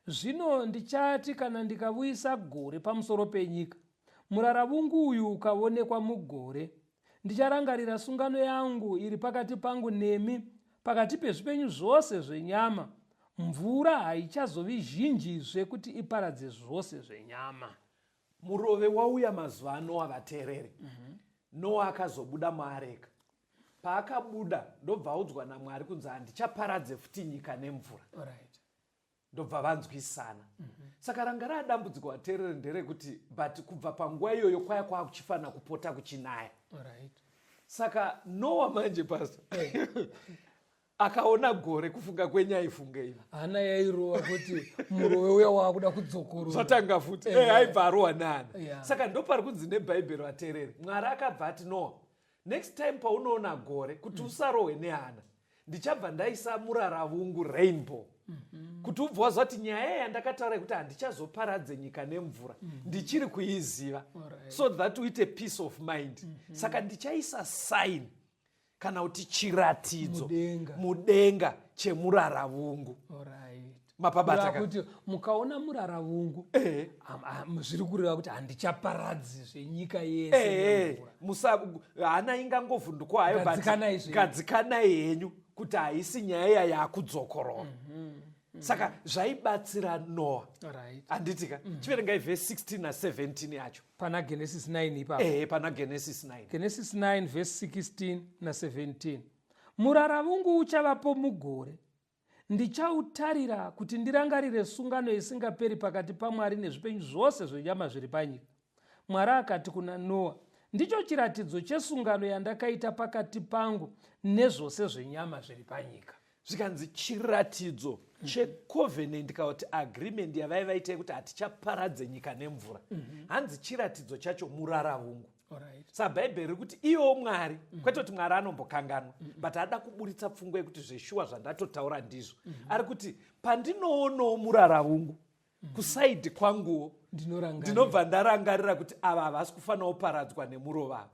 Zvino ndichati kana ndikavuyisa gore pamusoro penyika, muraravungu uyu ukaonekwa mugore, ndicharangarira sungano yangu iri pakati pangu nemi, pakati pezvipenyu zvose zvenyama. Mvura haichazovi zhinjizve kuti iparadze zvose zvenyama. Murove wauya mazuva ano avateereri. Noa akazobuda muareka. Paakabuda ndobva audzwa naMwari kunzi handichaparadze futi nyika nemvura. Ndobva vanzwisana. Saka ranga radambudziko vateereri nderekuti but kubva panguva iyoyo kwaya kwakuchifanira kupota kuchinaya. Saka Noa manje pastor akaona gore kufunga kwenyaya ifunge ivo. Hana yairova kuti murove uya wakuda kudzokorora. Zvatanga futi. Aibva arohwa naani. Saka ndo pari kunzi neBhaibheri vateereri. Mwari akabva ati Noa, next time paunoona gore kuti usarohwe nehana, ndichabva ndaisa muraravungu rainbow kuti ubva wazva kuti nyaya yandakataura kuti handichazoparadze nyika nemvura ndichiri kuiziva, so that uite peace of mind. Saka ndichaisa sign kana kuti chiratidzo mudenga chemuraravungu. Mapabata kuti mukaona muraravungu zviri kureva kuti handichaparadzi zvenyika yese. Hana ingangovhundukwa hayo, gadzikanai henyu kuti haisi nyaya yakudzokorowa. Saka zvaibatsira Noah. Handitika chiverengai verse 16 na17 yacho pana Genesis 9 ipapo. Pana Genesis 9. Genesis 9 verse 16 na17. Muraravungu uchavapo mugore, ndichautarira kuti ndirangarire sungano isingaperi pakati paMwari nezvipenyu zvose zvenyama zviri panyika. Mwari akati kuna Noa, ndicho chiratidzo chesungano yandakaita pakati pangu nezvose zvenyama zviri panyika. Zvikanzi chiratidzo checovenant kana kuti agreement yavaivaita kuti hatichaparadze nyika nemvura. Hanzi chiratidzo chacho muraravungu. Sabhaibheri riri kuti iwo Mwari, kwete kuti Mwari anombokanganwa, but ada kuburitsa pfungwa yekuti zveshuwa zvandatotaura ndizvo. Ari kuti pandinoonawo muraravungu kusaidhi kwanguwo ndinobva ndarangarira kuti ava havasi kufanira kuparadzwa nemurovava.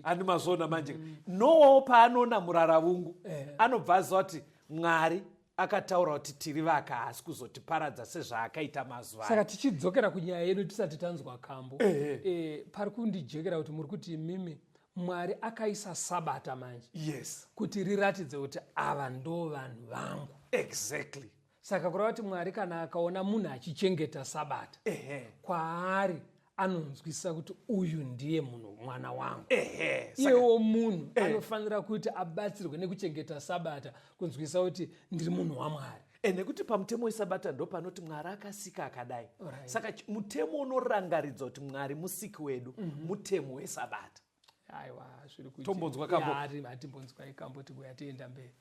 Handi mazviona manje. Noawo paanoona muraravungu anobva aziva kuti Mwari akataura kuti tiri vake haasi kuzotiparadza sezvaakaita mazuva. Saka tichidzokera kunyaya yedu tisati tanzwa kambo, pari kundijekera kuti muri kuti mimi Mwari akaisa sabata manje, kuti riratidze kuti ava ndo vanhu vangu. Exactly. Saka kureva kuti Mwari kana akaona munhu achichengeta sabata, kwaari anonzwisa kuti uyu ndiye munhu mwana wangu. Iyewo munhu anofanira kuti abatsirwe nekuchengeta sabata kunzwisa kuti ndiri munhu waMwari. Nekuti pamutemo wesabata ndo panoti Mwari akasika akadai. Saka mutemo unorangaridza kuti Mwari musiki wedu mutemo wesabata. Aiwa, zviri kuita. Tombonzwa kambo. Hatimbonzwa ikambo tikuya tienda mberi.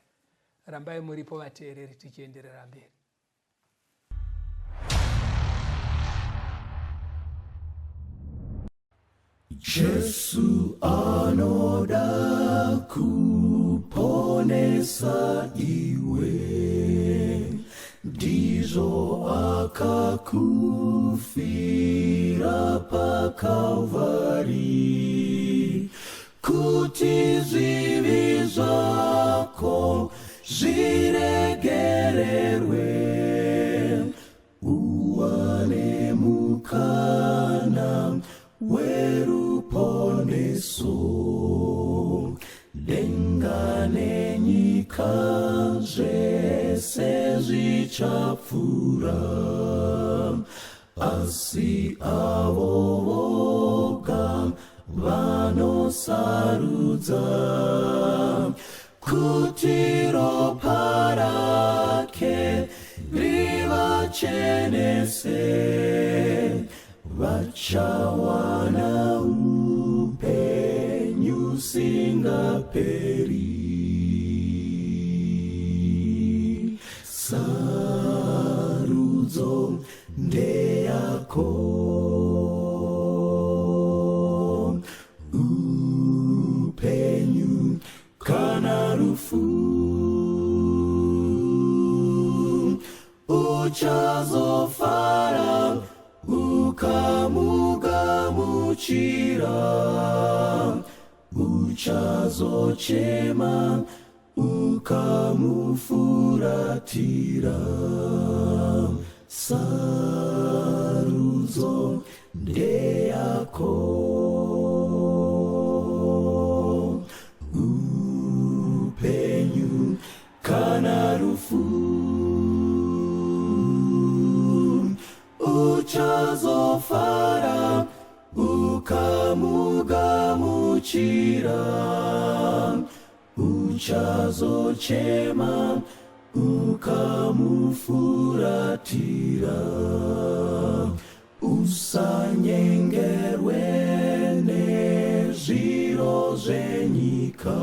Rambai muripo vateereri tichienderera mberi. Jesu anoda kuponesa iwe, ndizvo akakufira paKalvari, kuti zvivi zvako zviregererwe, uwane mukana weruponeso, denga nenyika zvese zvichapfuura, asi avo voga vanosarudza kuti ropa rake rivachenese, vachawana upenyu singaperi. Sarudzo ndeyako, upenyu kana rufu, uchazofara ukamugamuchira, uchazochema ukamufuratira. Sarudzo ndeyako, upenyu kana rufu, uchazofara ukamugamuchira, uchazochema ukamufuratira. Usanyengerwe nezviro zvenyika,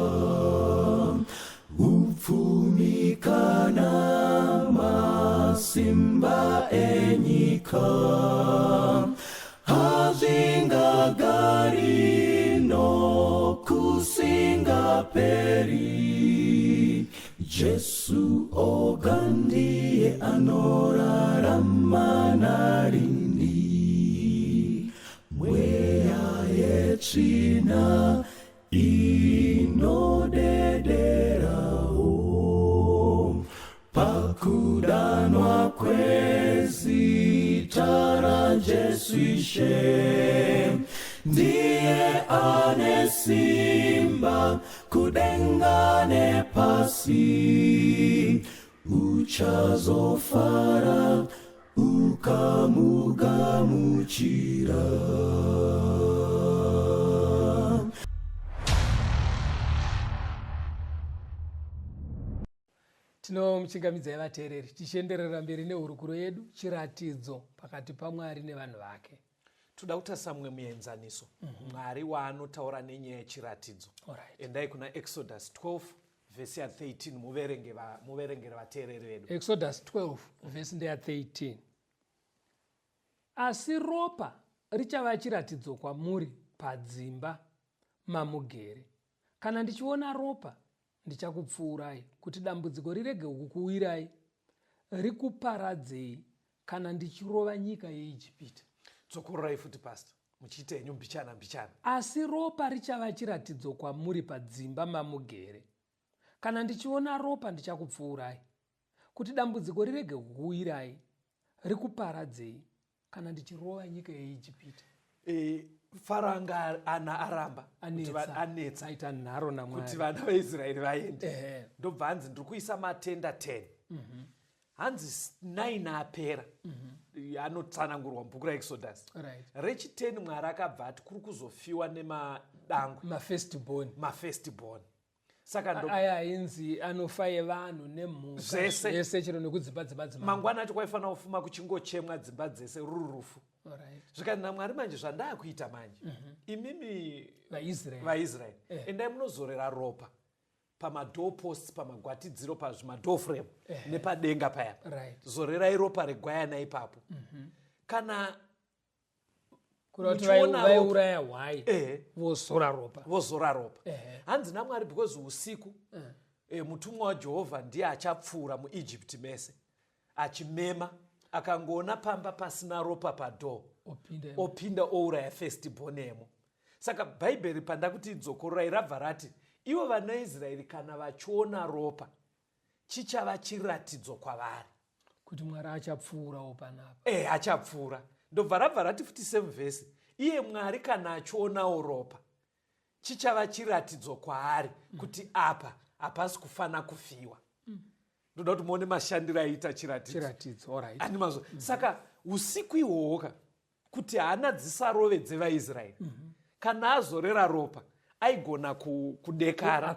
upfumi kana masimba enyika, hazvingagari nokusi haperi. Jesu oga ndiye anorarama narindi. Mweya yetsvina inodederawo pakudanwa kwezita raJesu Ishe. Ndiye ane simba kudenga nepasi, uchazofara ukamugamuchira. Tinomuchingamidzai vateereri tichienderera mberi nehurukuro yedu, chiratidzo pakati paMwari nevanhu vake. Toda kutarisa mumwe muenzaniso Mwari waanotaura nenyaya yechiratidzo. Endai kuna Exodus 12 vhesi ya 13 muverengere vateereri vedu. Exodus 12 vhesi ndeya 13. Asi ropa richava chiratidzo kwamuri padzimba mamugere. Kana ndichiona ropa ndichakupfuurai, kuti dambudziko rirege kukuwirai rikuparadzei, kana ndichirova nyika yeIjipita. Dzokororai futi pastor, muchiita henyu mbichana. Asi ropa richava chiratidzo kwamuri padzimba mamugere. Kana ndichiona ropa ndichakupfuurai, kuti dambudziko rirege kukuwirai rikuparadzei, kana ndichirova nyika yeIjipita. Faranga aramba anetsa aita nharo naMwari kuti vana veIsraeri vaende. Ndobva hanzi ndiri kuisa matenda 10. Hanzi 9 apera. Anotsanangurwa mubhuku raExodus. Rechi10 Mwari akabva ati kuri kuzofiwa nemadangwe, mafirstborn. Saka aya inzi anofa yevanhu nemhuka zvese chero nekudzimba dzimadzimambo. Mangwana acho kwaifanira kufuma kuchingochemwa dzimba dzese ruri rufu. Zvikati naMwari manje zvandakuita manje, imimi vaIsraeri endai munozorera ropa pamadoorposts, pamagwatidziro, pazvimadoor frame nepadenga paya. Zorerai ropa regwayana ipapo. Kana vaiuraya hwai vozora ropa. Hanzi naMwari because usiku mutumwa waJehovha ndiye achapfuura muIjipti mese achimema, akangoona pamba pasina ropa padoo, opinda ouraya firstborn emo. Saka Bhaibheri pandakuti idzokororai rabva rati ivo vana Israeri kana vachiona ropa chichava chiratidzo kwavari kuti Mwari achapfuurawo panapa. Achapfuura. Ndobva rabva rati futi 7 vhesi, iye Mwari kana achionawo ropa chichava chiratidzo kwaari kuti apa hapasi kufana kufiwa. Ndoda kuti muone mashandiro aiita chiratidzo. Saka usiku ihwohwo kuti haana dzisarove dzevaIsraeri, kana azorera ropa aigona kudekara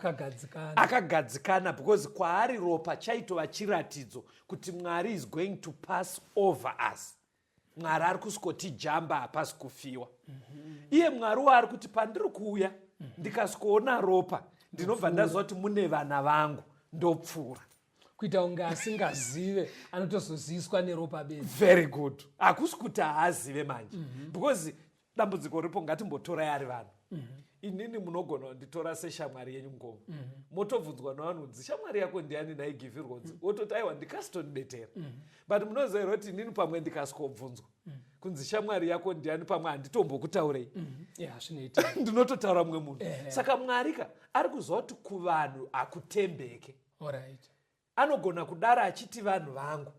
akagadzikana, because kwaari ropa chaitova chiratidzo kuti Mwari is going to pass over us. Mwari ari kusukotijamba, hapasi kufiwa. Iye Mwari waari kuti pandiri kuuya ndikasikuona ropa ndinobva ndaziva kuti mune vana vangu ndopfuura. Kuita unge asingazive anotozoziviswa neropa bedzi. Very good. Hakusi kuti haazive manje. Because dambudziko ripo ngatimbotorai ari vanhu. Inini munogona kunditora seshamwari yenyu ngoma. Motobvunzwa navanhu kuti shamwari yako ndiani naigivhi Rwodzi. Wototi aiwa ndikasitondibetera. But munoziva kuti inini pamwe ndikasikobvunzwa kunzi shamwari yako ndiani pamwe handitombokutaurei. Ndinototaura mumwe munhu. Saka Mwarika ari kuziva kuti kuvanhu hakutembeke. Anogona kudara achiti vanhu vangu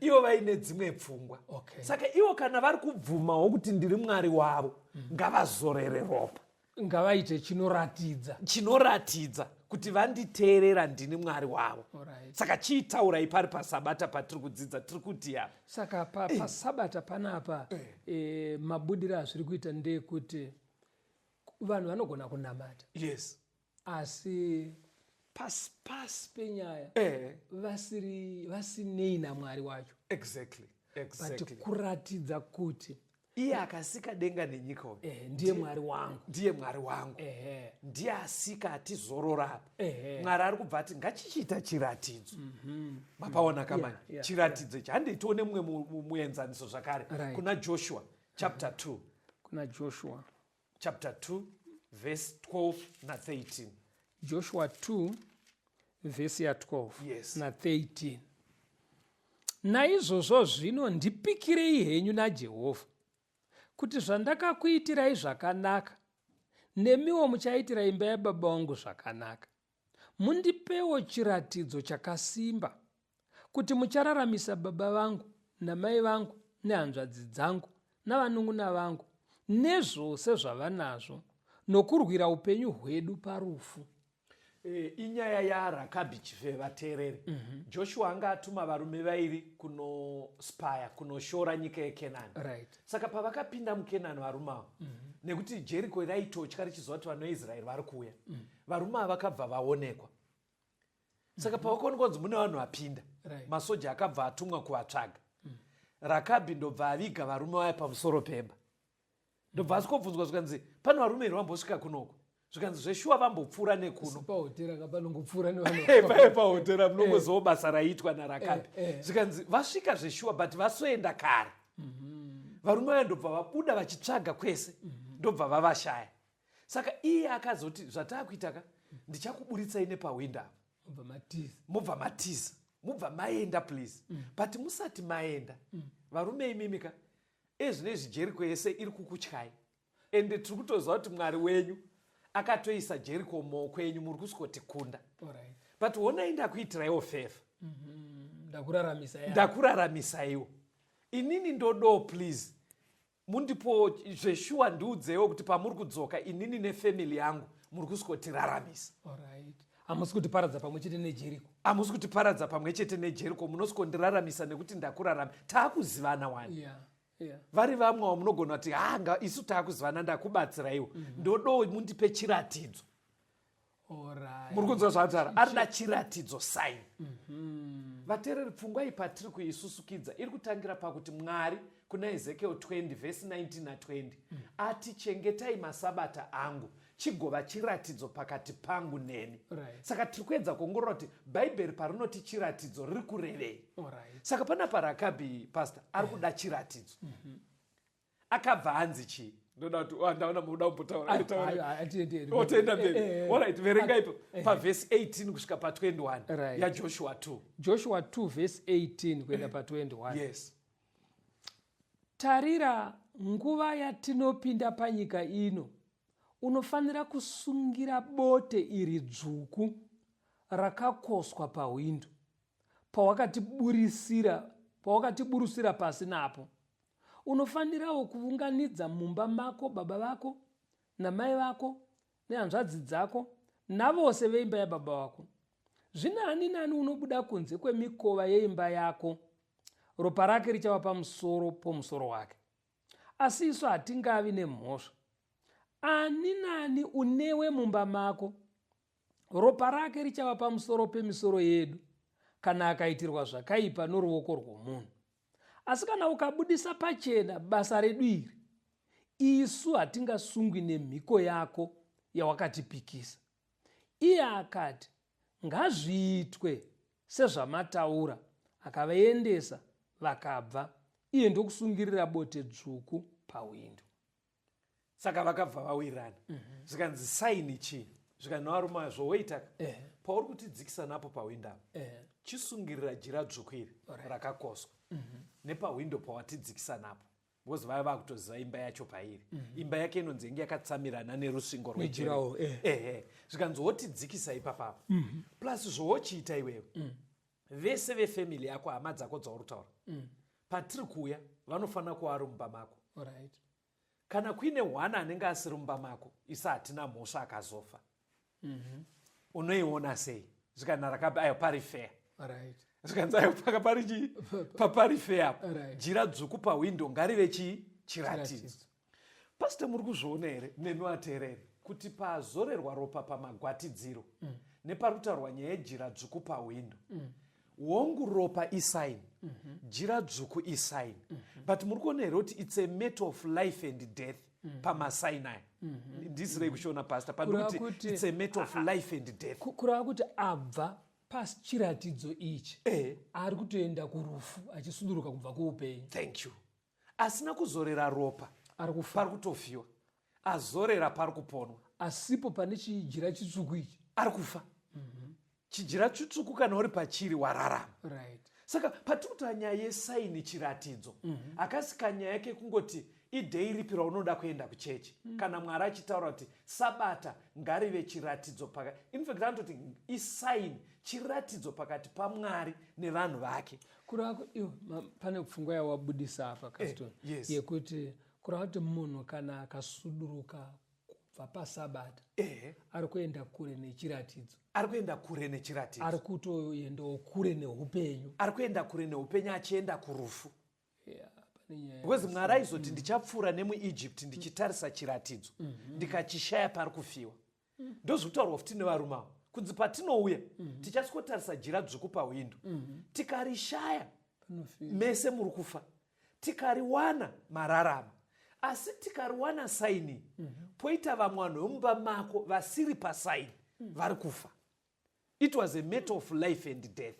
ivo vaine dzimwe pfungwa. Saka ivo kana vari kubvumawo kuti ndiri Mwari wavo, ngavazorere ropa, ngavaite chinoratidza kuti vanditeerera ndini Mwari wavo. Saka chiitaurai pari paSabata patiri kudzidza tiri kuti apa. Saka paSabata panapa mabudiro azviri kuita ndeyekuti vanhu vanogona kunamata. Asi pasi penyaya vasinei naMwari wacho. But kuratidza kuti iye akasika denga nenyika ndiye Mwari wangu, ndiye asika atizorora. Mwari ari kubva ati ngachichita chiratidzo. Mapaona kamani chiratidzo ichi. Handei tione mumwe muenzaniso zvakare kuna Joshua chapter 2 chapter 2 verse 12 na 13. Joshua 2 vhesi ya12 Yes. na13. Naizvozvo zvino ndipikirei henyu naJehovha kuti zvandakakuitirai zvakanaka, nemiwo muchaitira imba yababa vangu zvakanaka. Mundipewo chiratidzo chakasimba kuti muchararamisa baba vangu namai vangu nehanzvadzi dzangu navanun'una vangu nezvose zvavanazvo, nokurwira upenyu hwedu parufu. Inyaya yaRakabhi vateereri. Joshua anga atuma varume vairi kunospaya, kunoshora nyika yeKenani. Right. Saka pavakapinda muKenani varume ava, nekuti Jeriko raitotya richizova kuti vana veIsraeri vari kuuya, varume ava vakabva vaonekwa. Saka pavakaonekwa kunzi mune vanhu vapinda, masoja akabva atumwa kuvatsvaga. Rakabhi ndobva aviga varume vaya pamusoro pemba. Ndobva asikobvunzwa zvikanzi pano varume here vambosvika kunoko, zvikanzi zveshuwa vambopfuura nekuno. Pahotera munongoziva basa raiitwa naRakabhi. Zvikanzi vasvika zveshuwa but vasoenda kare. Varume vaya ndobva vabuda vachitsvaga kwese, ndobva vavashaya. Saka iye akazoti zvatakuitaka ndichakuburitsai nepahwindo apa. Mubva matiza, mubva maenda please. But musati maenda, varume imimika, ezvinezvi Jeriko yese iri kukutyai. Ende tiri kutoziva kuti Mwari wenyu akatoisa Jeriko mumaoko enyu, muri kusvikoti kunda. But honai ndakuitiraiwo favor. Ndakuraramisaiwo. Inini ndodo please. Mundipo zveshuwa ndiudzewo kuti pamuri kudzoka inini nefamily yangu muri kusvikoti raramisa. Hamusi kutiparadza pamwe chete neJeriko. Hamusi kutiparadza pamwe chete neJeriko, munosvikondiraramisa nekuti ndakuraramisa. Taakuzivana wani. Vari vamwe vamunogona kuti isu taakuzivana ndakubatsiraiwo. Ndodo mundipe chiratidzo. Muri kunzwa zvaataura, arida chiratidzo sign. Vateereri, pfungwa iyi patiri kuisusukidza iri kutangira pakuti Mwari kuna Ezekiel 20 vhesi 19 na20 ati chengetai masabata angu chigova chiratidzo pakati pangu neni. Saka tiri kuedza kuongorora kuti bhaibheri parinoti chiratidzo riri kurevei. Saka pana Rakabhi pastor ari kuda chiratidzo. Akabva anzi chii? Ndoda kuti ndaona muda kumbotaura. Otoenda mberi. Alright, verengai pavhesi 18 kusvika pa21 yaJoshua 2. Joshua 2 vhesi 18 kuenda pa21. Yes. Tarira, nguva yatinopinda panyika ino, unofanira kusungira bote iri dzvuku rakakoswa pahwindo pawakatiburusira pasi napo. Unofanirawo kuunganidza mumba mako baba vako namai vako nehanzvadzi dzako navose veimba yababa vako. Zvino ani nani unobuda kunze kwemikova yeimba yako, ropa rake richava pamusoro pomusoro wake. Asi isu hatingavi nemhosva. Ani nani unewe mumba mako, ropa rake richava pamusoro pemisoro yedu kana akaitirwa zvakaipa noruoko rwomunhu. Asi kana ukabudisa pachena basa redu iri, isu hatingasungwi nemhiko yako yawakatipikisa. Iye akati, ngazviitwe sezvamataura, akavaendesa vakabva, iye ndokusungirira bote dzvuku pahwindo. Saka vakabva vawirirana. Zvikanzi saini chii? Zvikanzi varume zvowoitaka. Pauri kutidzikisa napo pahwindo apo, chisungirira jira dzvuku iri rakakoswa. Nepahwindo pawatidzikisa napo. Because vaya vakutoziva imba yacho pairi. Imba yake inonzi inge yakatsamirana nerusvingo rwejira. Zvikanzi wotidzikisa ipapapo. Plus zvowochiita iwewe. Vese vefamily yako, hama dzako dzauri kutaura, patiri kuuya vanofanira kuva vari mumba mako. Kana kuine hwana anenge asiri mumba mako, isa hatina mhosva akazofa. Unoiona sei? Zvikanzi Rakabhi ayo pari fair. Zvikanzi ayo pari chii? Papari fair apo. Jira dzvuku pahwindo ngarive chii? Chiratidzo. Pastor, muri kuzviona here nemi vateereri kuti pazorerwa ropa pamagwatidziro nepari kutaurwa nyaya yejira dzvuku pahwindo, wongu ropa isaini, jira dzvuku isaini. But muri kuona here kuti it's a matter of life and death pamasainai. Ndisirei kushona pastor, kuti it's a matter of life and death. Kurava kuti abva pasi chiratidzo ichi, ari kutoenda kurufu achisunduruka kubva kuupenyu. Thank you. Asina kuzorera ropa, pari kutofiwa. Azorera pari kuponwa. Asipo pane chijira chitsvuku ichi, ari kufa. Chijira chitsvuku kana uri pachiri wararama. Saka patikuti nyaya yesaini chiratidzo, akasika nyaya yake kungoti idhei ripi raunoda kuenda kuchechi. Kana Mwari achitaura kuti sabata ngarive chiratidzo pakati. In fact, anototi isaini chiratidzo pakati paMwari nevanhu vake. Pane pfungwa yawabudisa apa Kaston. Yes. Yekuti kurava kuti munhu kana akasuduruka kubva pasabata ari kuenda kure nechiratidzo. Ari kuenda kure nechiratidzo. Ari kutoendawo kure neupenyu. Ari kuenda kure neupenyu achienda kurufu. Because Mwari aizoti ndichapfuura nemuEgypt ndichitarisa chiratidzo ndikachishaya pari kufiwa. Ndozvitaurwa futi nevarume avo kunzi patinouya tichasikotarisa jira dzvuku pawindo, tikarishaya mese muri kufa, tikariwana mararama, asi tikariwana saini poita vamwe vanhu vemumba mako vasiri pasaini vari kufa. It was a matter of life and death.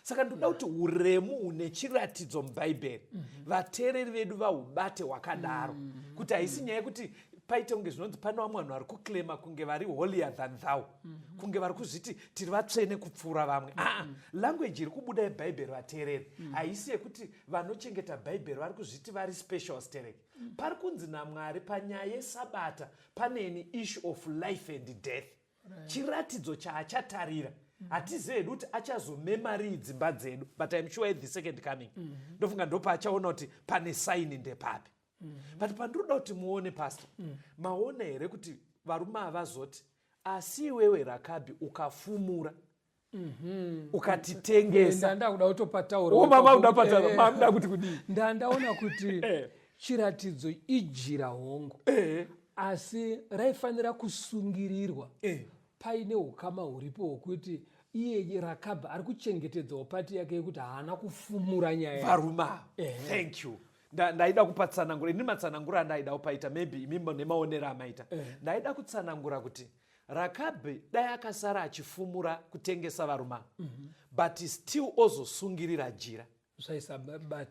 Saka ndoda kuti uremu une chiratidzo mubhaibheri vateereri vedu vahubate hwakadaro, kuti haisi nyaya yekuti paite kunge zvinonzi pane vamwe vanhu vari kuklema kunge vari holier than thou, kunge vari kuzviti tiri vatsvene kupfuura vamwe. Language iri kubuda yebhaibheri vateereri haisi yekuti vanochengeta bhaibheri vari kuzviti vari special stereki. Pari kunzi naMwari panyaya yesabata pane an issue of life and death. Chiratidzo chaachatarira hatizivi hedu kuti achazomemory dzimba dzedu, but I'm sure the second coming ndofunga ndo paachaona kuti pane saini ndepapi. But pandoda kuti muone pastor, maona here kuti varume havazoti asi iwewe Rakabhi ukafumura ukatitengesa. Ndakuda kutopataura. Mama udapataura, mamuda kuti kudii? Ndandaona kuti chiratidzo ijira hongo. Asi raifanira kusungirirwa. Paine ukama huripo hwokuti iye Rakabhi ari kuchengetedzawo pati yake yekuti haana kufumura nyaya. Varume. Thank you. Ndaida kupatsanangura, ini matsanangura ndaida kupaita, maybe imimbo nemaonero amaita. Ndaida kutsanangura kuti Rakabhi dai akasara achifumura kutengesa varume, but still ozosungirira jira.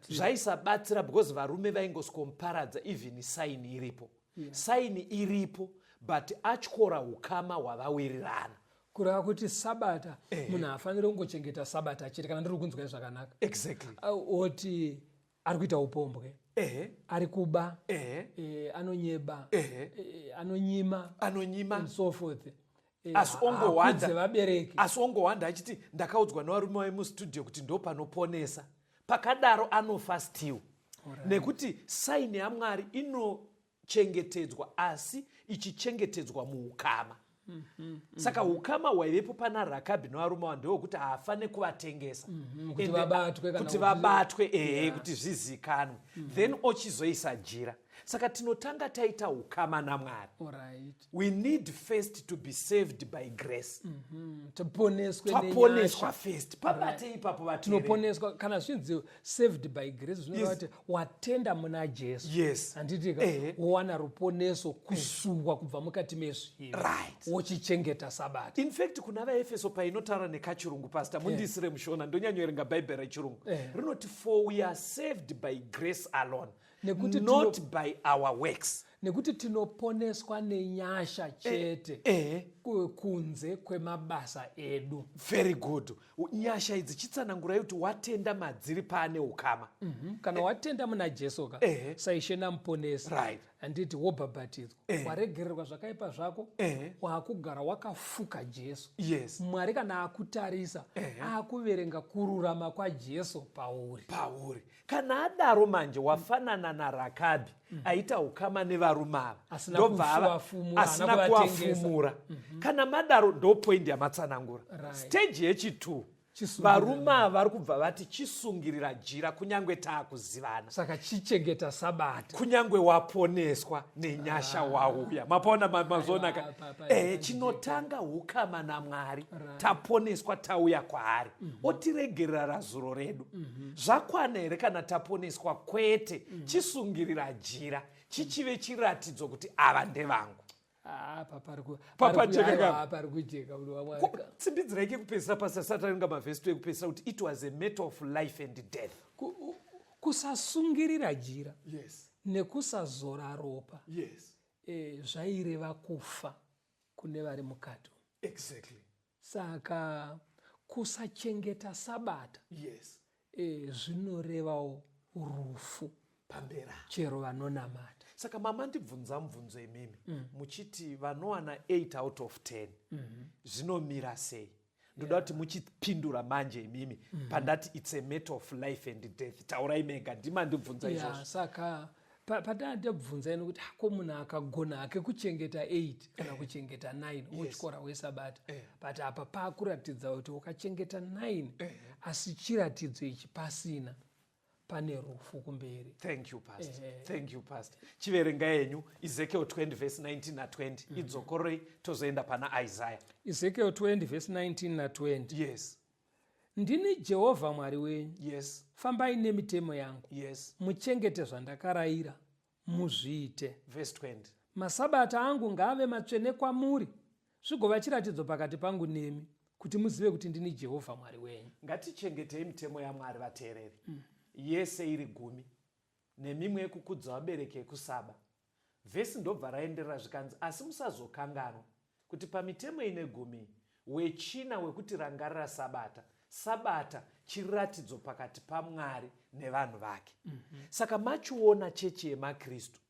Zvaisabatsira because varume vaingosikomparadza even saini iripo. Saini iripo, but atyora ukama hwavawirirana. Kureva kuti sabata munhu haafaniri kungochengeta sabata chete, kana ndiri kunzwa zvakanaka. Exactly. Oti ari kuita upombwe, ari kuba, anonyeba, anonyima and so forth. Asi ongowanda achiti ndakaudzwa nevarume vemustudio kuti ndo panoponesa, pakadaro anofa still. Nekuti saini yaMwari inochengetedzwa asi ichichengetedzwa muukama. Saka ukama hwaivepo pana Rakabhi nevarume ava ndewekuti haafane kuvatengesa kuti vabatwe, kuti zvizikanwe, then ochizoisa jira. Saka tinotanga taita ukama naMwari. We need first to be saved by grace. Taponeswa first. Pabate ipapo vatinoponeswa. Kana zvinzi saved by grace zvinoreva kuti watenda muna Jesu. Yes. Handitika wowana ruponeso kusungwa kubva mukati mezvivi. Right. Wochichengeta sabata. In fact kuna vaEfeso painotaura nekachirungu pastor, mundisire mushona ndonyanyoerenga bhaibheri rechirungu. Rinoti for we are saved by grace alone, not by our works. Nekuti tinoponeswa nenyasha chete kunze kwemabasa edu. Very good. Nyasha idzi chitsanangurai kuti watenda madziri paane ukama. Kana watenda muna Jesu saishe namuponesi, handiti wobhabhatidzwa, waregererwa zvakaipa zvako, wakugara wakafuka Jesu. Yes. Mwari kana akutarisa akuverenga kururama kwaJesu pauri. Kana adaro manje wafanana naRakabhi aita ukama nevarume ava, asina kuvafumura. Kana madaro ndo point yamatsanangura. Stage yechi2 varume ava vari kubva vati chisungirira jira kunyange taakuzivana. Saka chichengeta sabata kunyange waponeswa nenyasha wauya. Mapaona mazonaka. Chinotanga ukama naMwari, taponeswa tauya kwaari, otiregerera razuro redu. Zvakwana here kana taponeswa? Kwete. Chisungirira jira chichive chiratidzo kuti ava ndevangu. Tsimbidzira ike kupedzisa pasasataringa mavhesi tu ekupedzisa kuti it was a matter of life and death. Kusasungirira jira nekusazora ropa zvaireva kufa kune vari mukati. Exactly. Saka kusachengeta sabata yes zvinorevawo rufu pambera chero vanonamata. saka mama ndibvunza mubvunzo imimi muchiti vanowana 8 out of 10 zvinomira sei? ndoda kuti muchipindura manje imimi pandati it's a matter of life and death. Taurai mega, ndima ndibvunza izvozvo. Saka patandibvunza ino kuti ko munhu akagona hake kuchengeta 8 kana kuchengeta 9 wechikora wesabata, but apa pakuratidza kuti ukachengeta 9 asi chiratidzo ichi pasina, pane rufu kumberi. Thank you pastor. Thank you pastor. Chiverenga yenyu Ezekiel 20 verse 19 na 20 idzokorei tozoenda pana Isaiah. Ezekiel 20 verse 19 na 20. Yes. Ndini Jehovha Mwari wenyu. Yes. Fambai nemitemo yangu. Yes. Muchengete zvandakarayira muzviite. Verse 20. Masabata angu ngaave matsvene kwamuri, zvigova chiratidzo pakati pangu nemi, kuti muzive kuti ndini Jehovha Mwari wenyu. Ngatichengetei mitemo yaMwari vateereri. Yese iri 10 nemimwe yekukudza vabereki ekusaba. Vhesi ndobva raenderera zvikanzi asi musazokanganwa kuti pamitemo ine 10 wechina wekuti rangarira sabata. Sabata chiratidzo pakati paMwari nevanhu vake. Saka machiona chechi yemakristu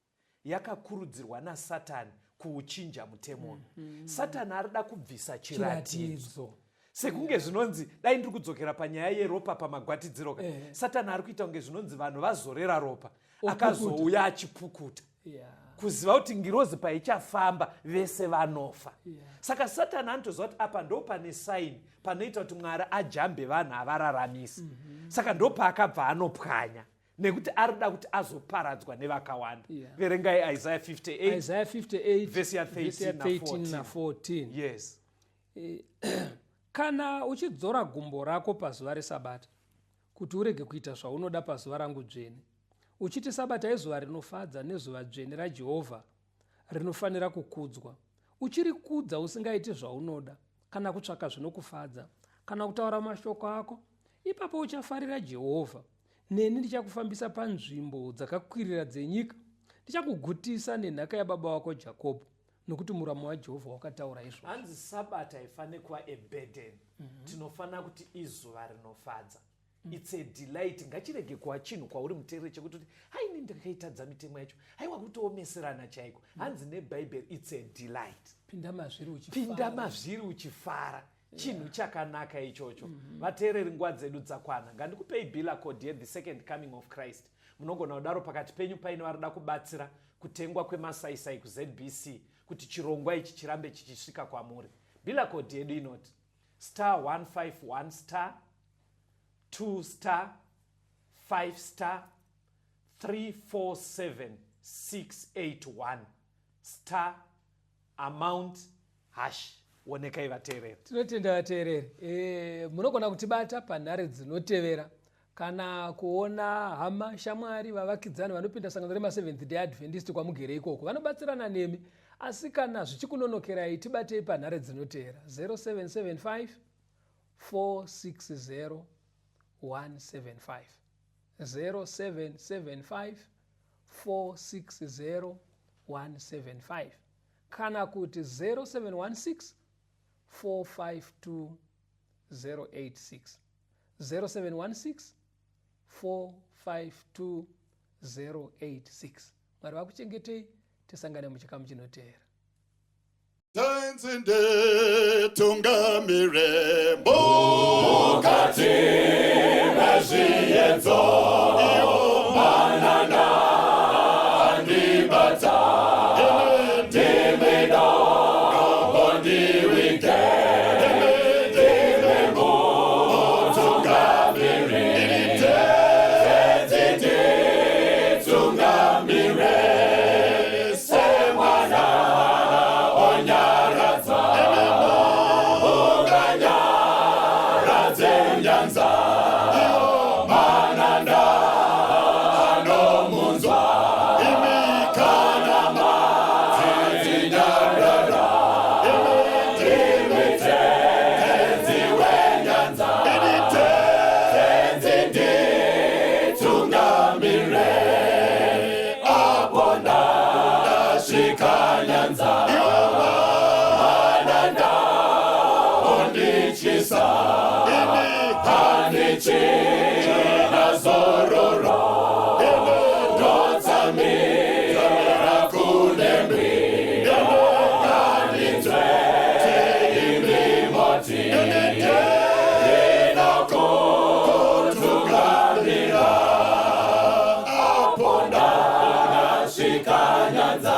yakakurudzirwa naSatani kuuchinja mutemo. Satani arida kubvisa chiratidzo. Sekunge zvinonzi dai ndiri kudzokera panyaya yeropa pamagwatidziro ka. Satani ari kuita kunge zvinonzi vanhu vazorera ropa akazouya achipukuta. Kuziva kuti ngirozi paichafamba vese vanofa. Saka Satani anotoziva kuti apa ndo pane saini panoita kuti Mwari ajambe vanhu avararamisi. Saka ndo paakabva anopwanya nekuti arida kuti azoparadzwa nevakawanda. Verengai Isaiah 58. Isaiah 58 verse 13 na 14. Yes. Kana uchidzora gumbo rako pazuva resabata kuti urege kuita zvaunoda pazuva rangu dzvene, uchiti sabata izuva rinofadza nezuva dzvene raJehovha rinofanira kukudzwa, uchirikudza usingaiti zvaunoda kana kutsvaka zvinokufadza kana kutaura mashoko ako, ipapo uchafarira Jehovha. Neni ndichakufambisa panzvimbo dzakakwirira dzenyika, ndichakugutisa nenhaka yababa wako Jakobho, nokuti muramo waJehovha wakataura izvo. Hanzi sabata haifaniri kuva a burden. Tinofanira kuti izuva rinofadza. It's a delight. Ngachirege kuva chinhu kwauri muteereri chekuti haini ndakaitadza mitemo yacho, haiwa kutoomeserana chaiko. Hanzi neBhayibheri it's a delight. Pinda mazviri uchifara. Chinhu chakanaka ichocho. Vateereri nguva dzedu dzakwana. Ngandikupei bila code ye the second coming of Christ. Munogona kudaro pakati penyu paine varida kubatsira kutengwa kwemasaisai kuZBC kuti chirongwa ichi chirambe chichisvika kwamuri. Bila code yedu inoti *151* 2*5* 347681 amount # wonekai vateereri. Tinotenda vateereri. Munogona kutibata panhare dzinotevera kana kuona hama shamwari vavakidzani vanopinda sangano rema7th Day Adventist kwamugere ikoko vanobatsirana nemi, asi kana zvichikunonokerai tibatei panhare dzinotevera 0775 460 175 0775 460 175 kana kuti 0716 452 086 0716 452 086. Mwari vakuchengetei, tisangane muchikamu chinotevera. Tanzinde tungamire mukati mezvienzo manana andibata ndimida bondiwike ndimemo tungamire tungamire semwana onyaradza unganyaradze nyanza mananda anomunzwa imikanama dzinyarara imite dziwe nyanza tenzi tungamire abona shika nyanza mananda ondi Isa China zororo Dotami Zamera kunemi Ganitwe Teimi moti Inako Tugamira Aponda Nashika nyanza